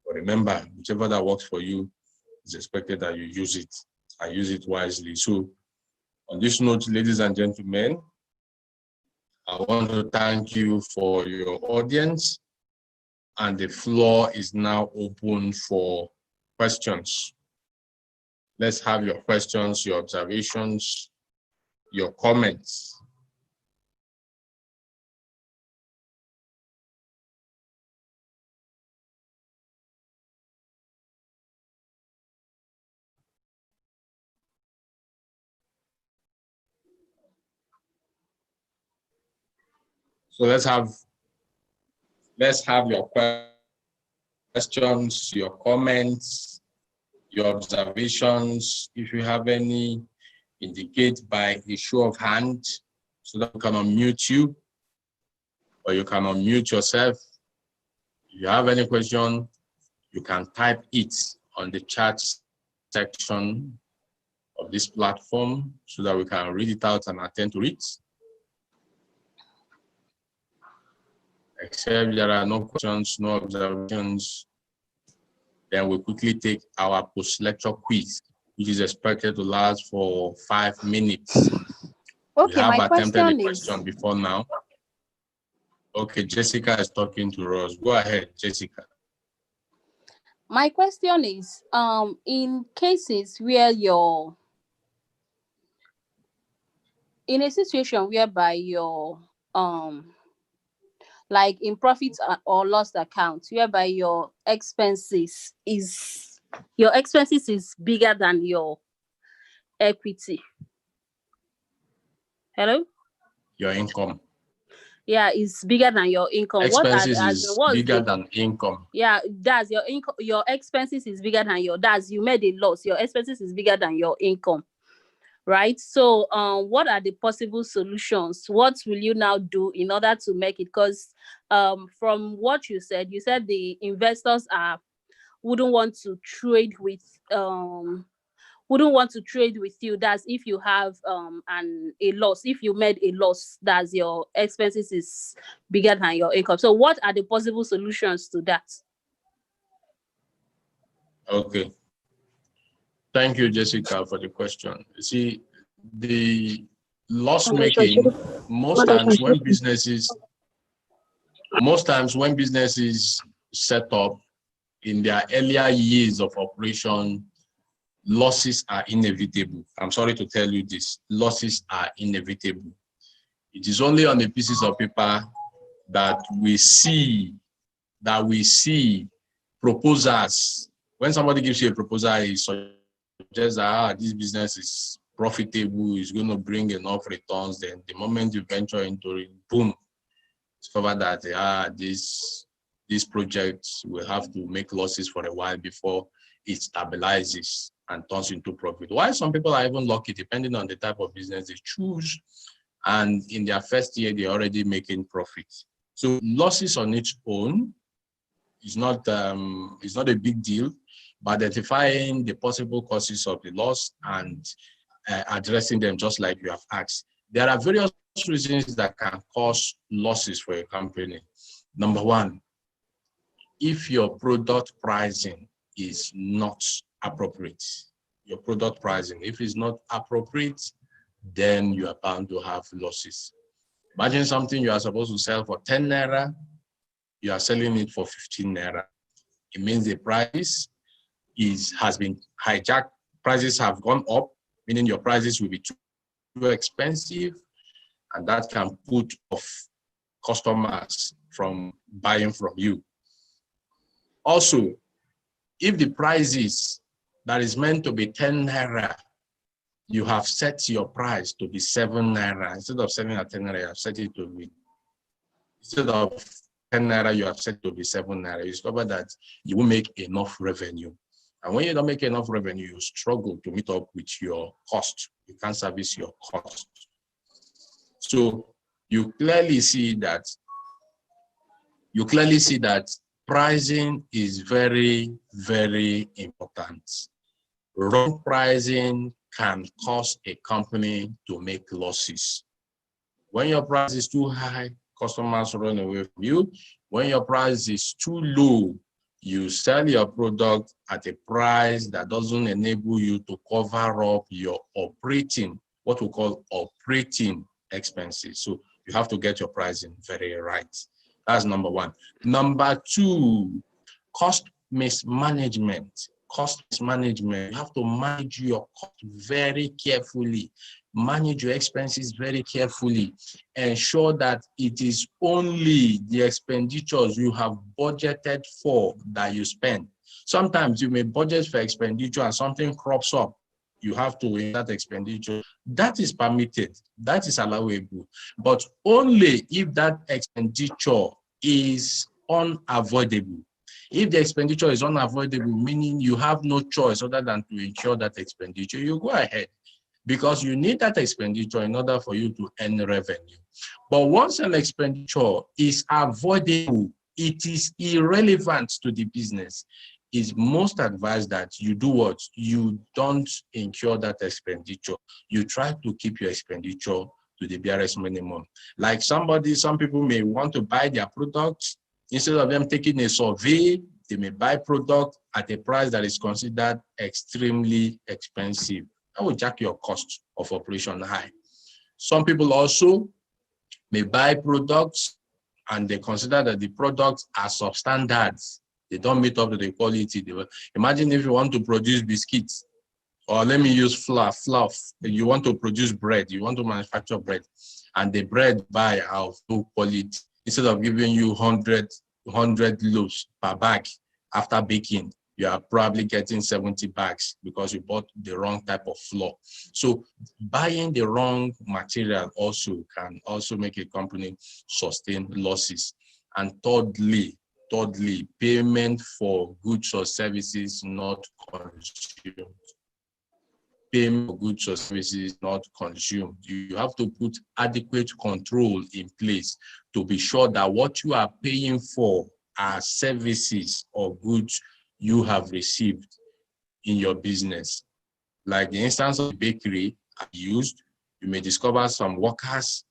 But remember, whichever that works for you, it's expected that you use it and use it wisely. So on this note, ladies and gentlemen, I want to thank you for your audience, and the floor is now open for questions. Let's have your questions, your observations, your comments. So let's have your questions, your comments, your observations. If you have any, indicate by a show of hands so that we can unmute you, or you can unmute yourself. If you have any question, you can type it on the chat section of this platform so that we can read it out and attend to it. Except there are no questions, no observations, then we quickly take our post-lecture quiz, which is expected to last for 5 minutes. Okay, we have my attempted a question question before now. Okay, Jessica is talking to us. Go ahead, Jessica. My question is, in cases where you're in a situation whereby you're like in profit or loss account, whereby your expenses is bigger than your equity. Hello? Your income. Yeah, it's bigger than your income. Expenses is bigger than income. Yeah, that's your income. Your expenses is bigger than you made a loss. Your expenses is bigger than your income. Right? So what are the possible solutions? What will you now do in order to make it? Because from what you said the investors wouldn't want to trade with you. That's if you have a loss. If you made a loss, that's your expenses is bigger than your income. So what are the possible solutions to that? Okay. Thank you, Jessica, for the question. See, the loss making, most times when businesses set up in their earlier years of operation, losses are inevitable. I'm sorry to tell you this, losses are inevitable. It is only on the pieces of paper that we see proposals. When somebody gives you a proposal, it suggests that this business is profitable, is going to bring enough returns. Then the moment you venture into it, boom, discover that this project will have to make losses for a while before it stabilizes and turns into profit. Why some people are even lucky, depending on the type of business they choose, and in their first year they're already making profit. So losses on its own is not a big deal, but identifying the possible causes of the loss and addressing them, just like you have asked. There are various reasons that can cause losses for a company. Number one, if your product pricing is not appropriate. Your product pricing, if it's not appropriate, then you are bound to have losses. Imagine something you are supposed to sell for 10 naira, you are selling it for 15 naira. It means the price has been hijacked. Prices have gone up, meaning your prices will be too expensive, and that can put off customers from buying from you. Also, if the prices that is meant to be 10 naira you have set your price to be 7 naira. Instead of selling at 10 naira, you have set it to be, instead of 10 naira, you have set to be 7 naira. You discover that you will make enough revenue. And when you don't make enough revenue, you struggle to meet up with your cost. You can't service your cost. So you clearly see that pricing is very, very important. Wrong pricing can cause a company to make losses. When your price is too high, customers run away from you. When your price is too low, you sell your product at a price that doesn't enable you to cover up your operating, what we call operating expenses. So you have to get your pricing very right. That's number one. Number two, cost mismanagement. Cost mismanagement. You have to manage your cost very carefully. Manage your expenses very carefully. Ensure that it is only the expenditures you have budgeted for that you spend. Sometimes you may budget for expenditure and something crops up. You have to in that expenditure. That is permitted. That is allowable. But only if that expenditure is unavoidable. If the expenditure is unavoidable, meaning you have no choice other than to incur that expenditure, you go ahead, because you need that expenditure in order for you to earn revenue. But once an expenditure is avoidable, it is irrelevant to the business, it's most advised that you do what? You don't incur that expenditure. You try to keep your expenditure to the barest minimum. Like some people may want to buy their products. Instead of them taking a survey, they may buy product at a price that is considered extremely expensive. That will jack your cost of operation high. Some people also may buy products and they consider that the products are substandard. They don't meet up to the quality. Imagine if you want to produce biscuits, or let me use fluff. You want to produce bread, you want to manufacture bread, and the bread buy of low quality. Instead of giving you 100 loaves per bag, after baking, you are probably getting 70 bags because you bought the wrong type of flour. So buying the wrong material also can also make a company sustain losses. And thirdly, payment for goods or services not consumed. Payment for goods or services not consumed. You have to put adequate control in place to be sure that what you are paying for are services or goods you have received in your business. Like the instance of the bakery I used, you may discover some workers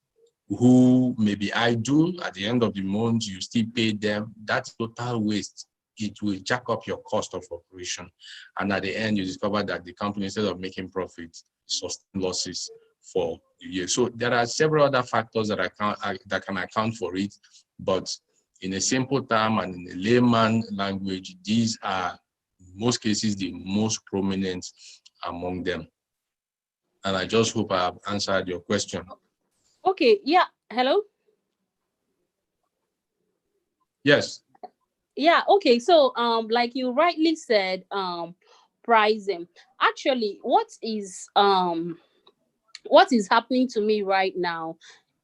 who may be idle. At the end of the month, you still pay them. That's total waste. It will jack up your cost of operation. And at the end, you discover that the company, instead of making profits, sustains losses for the year. So there are several other factors that can account for it. But in a simple term and in a layman language, these are, in most cases, the most prominent among them. And I just hope I have answered your question. Okay, yeah. Hello? Yes. Yeah, okay. So like you rightly said, pricing. Actually, what is happening to me right now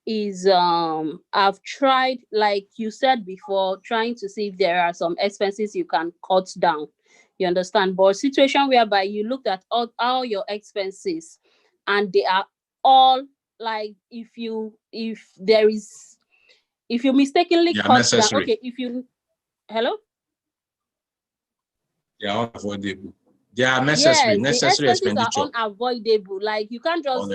is I've tried, like you said before, trying to see if there are some expenses you can cut down. You understand? But situation whereby you looked at all your expenses and they are all, like, if you mistakenly cut down, okay, if you hello? They are unavoidable. They are necessary. Yes, necessary the expenses expenditure. are unavoidable. Like you can't just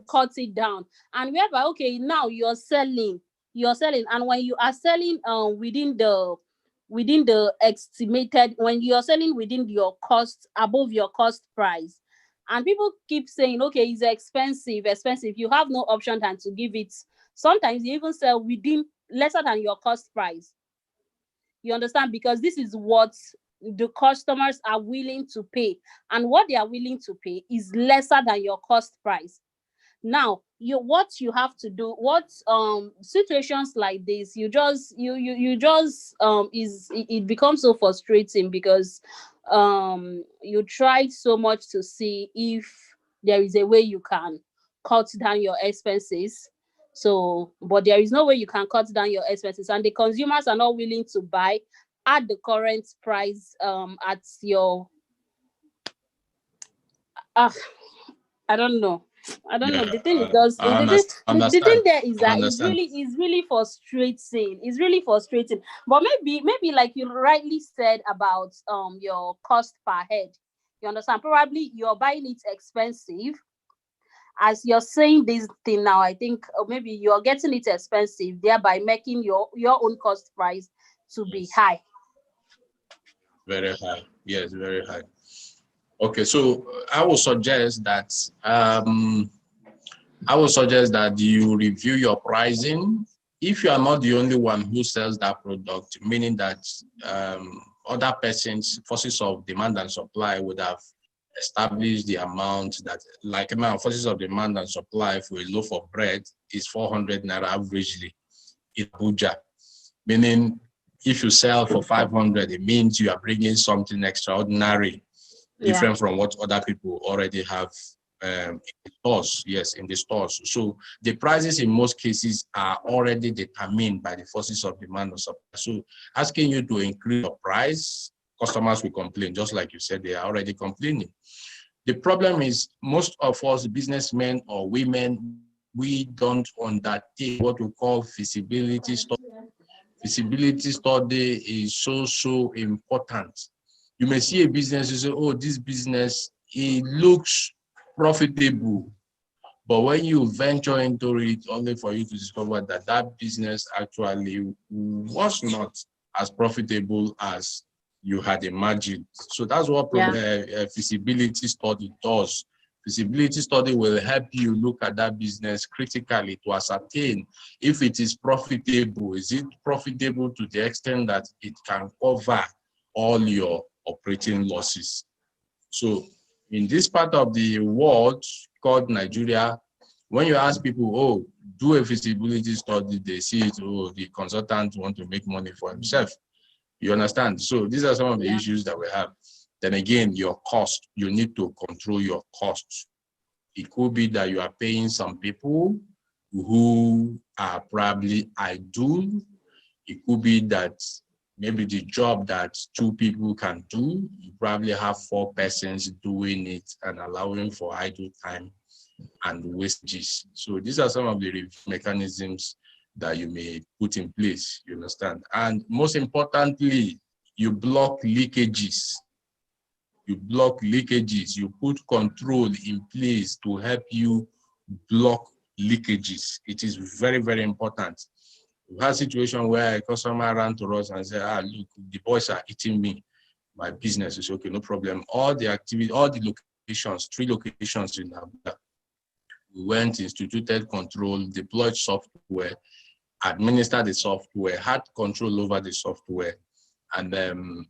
cut it down. And whereby, okay, now you're selling, and when you are selling within the estimated, when you're selling within your cost, above your cost price, and people keep saying, okay, it's expensive, you have no option than to give it. Sometimes you even sell within lesser than your cost price. You understand? Because this is what the customers are willing to pay, and what they are willing to pay is lesser than your cost price. Now, what you have to do, what situations like this, you just it becomes so frustrating, because you tried so much to see if there is a way you can cut down your expenses. So, but there is no way you can cut down your expenses, and the consumers are not willing to buy at the current price at your uh, I don't know. I don't know. Yeah, The thing is just I the thing understand. there is I that understand. it's really frustrating. It's really frustrating. But maybe like you rightly said about your cost per head. You understand? Probably you're buying it expensive. As you're saying this thing now, I think maybe you're getting it expensive, thereby making your own cost price to be Yes, high. very high. Yes, very high. Okay, so I would suggest that you review your pricing. If you are not the only one who sells that product, meaning that other persons, forces of demand and supply, would have established the amount that, like now, forces of demand and supply for a loaf of bread is 400 naira averagely in Abuja. Meaning, if you sell for 500, it means you are bringing something extraordinary, Yeah. different from what other people already have in the stores. Yes, in the stores. So the prices in most cases are already determined by the forces of demand or supply. So asking you to increase your price, customers will complain, just like you said, they are already complaining. The problem is most of us businessmen or women, we don't undertake what we call feasibility study. Feasibility study is so important. You may see a business, you say, oh, this business, it looks profitable. But when you venture into it, only for you to discover that that business actually was not as profitable as you had imagined. So that's what feasibility study does. Feasibility study will help you look at that business critically to ascertain if it is profitable. Is it profitable to the extent that it can cover all your operating losses? So in this part of the world called Nigeria, when you ask people, oh, do a feasibility study, they see it, oh, the consultant want to make money for himself. You understand? So these are some of the issues that we have. Then again, your cost, you need to control your costs. It could be that you are paying some people who are probably idle. It could be that maybe the job that 2 people can do, you probably have 4 persons doing it and allowing for idle time and wastages. So these are some of the review mechanisms that you may put in place, you understand? And most importantly, you block leakages. You block leakages. You put control in place to help you block leakages. It is very important. We had a situation where a customer ran to us and said, look, the boys are eating me. My business is okay, no problem. All the activity, all the locations, 3 locations in Abuja, we went, instituted control, deployed software, administered the software, had control over the software. And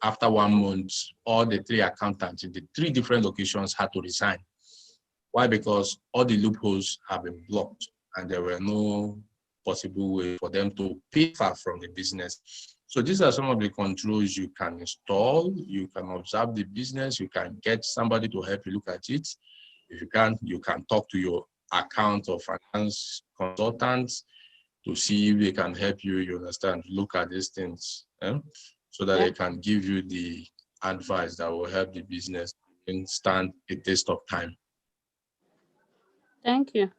after 1 month, all the 3 accountants in the 3 different locations had to resign. Why? Because all the loopholes have been blocked and there were no possible way for them to pay far from the business. So these are some of the controls you can install. You can observe the business. You can get somebody to help you look at it. If you can't, you can talk to your account or finance consultants to see if they can help you, you understand, look at these things, so that they can give you the advice that will help the business and stand a test of time. Thank you.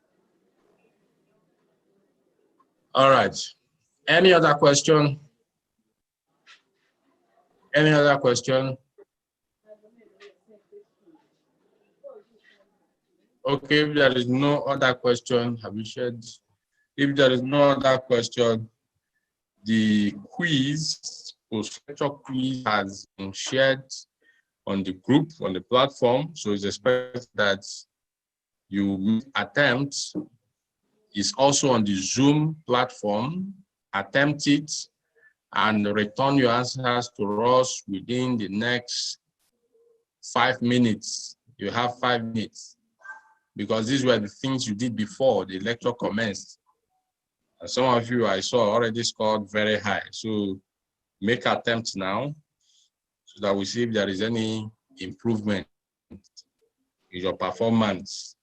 All right. Any other question? Any other question? Okay, if there is no other question, have you shared? If there is no other question, the quiz, post-lecture quiz has been shared on the group, on the platform. So it's expected that you attempt. It's also on the Zoom platform. Attempt it and return your answers to us within the next 5 minutes. You have 5 minutes because these were the things you did before the lecture commenced. And some of you I saw already scored very high. So make attempts now so that we see if there is any improvement is your performance.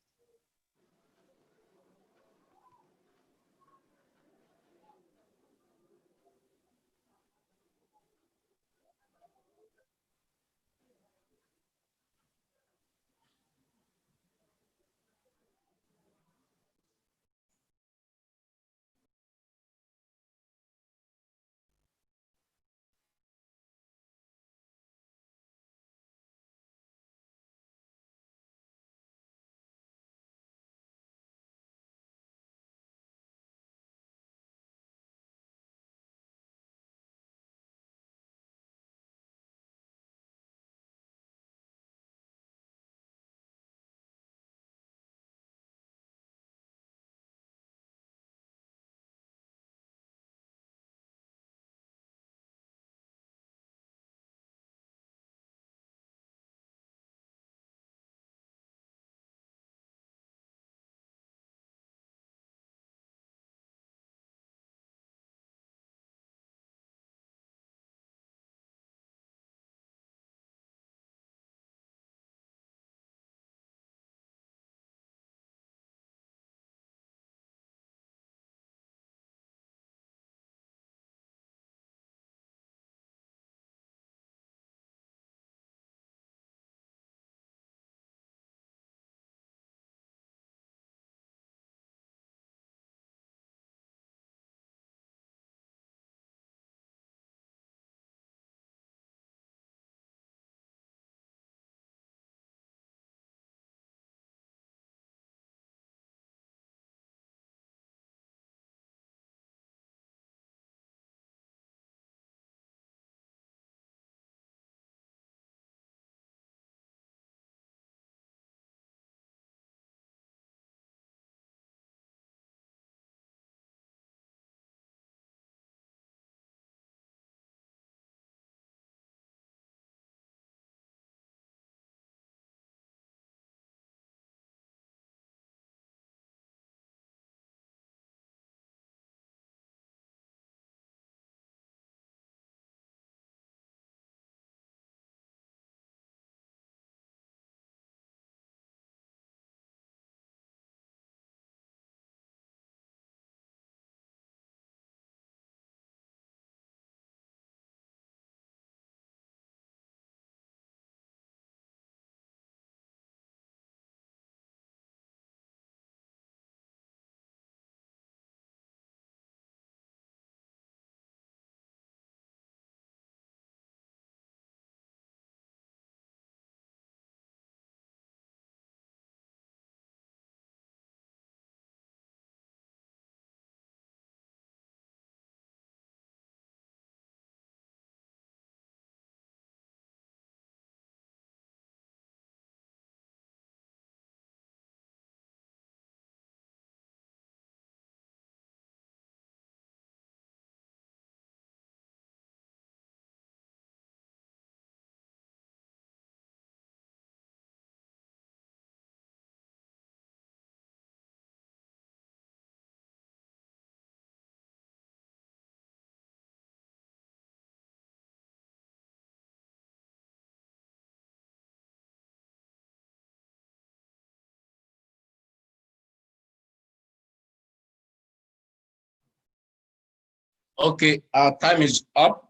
Okay, our time is up.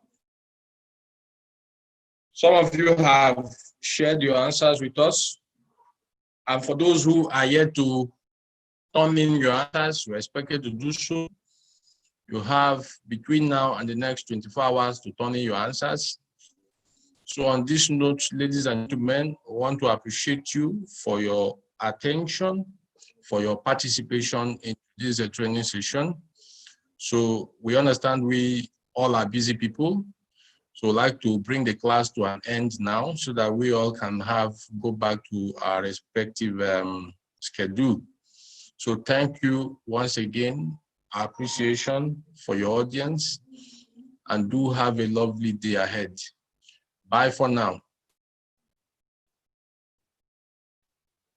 Some of you have shared your answers with us. And for those who are yet to turn in your answers, you're expected to do so. You have between now and the next 24 hours to turn in your answers. So on this note, ladies and gentlemen, I want to appreciate you for your attention, for your participation in this training session. So we understand we all are busy people. So I'd like to bring the class to an end now so that we all can go back to our respective schedule. So thank you once again, our appreciation for your audience, and do have a lovely day ahead. Bye for now.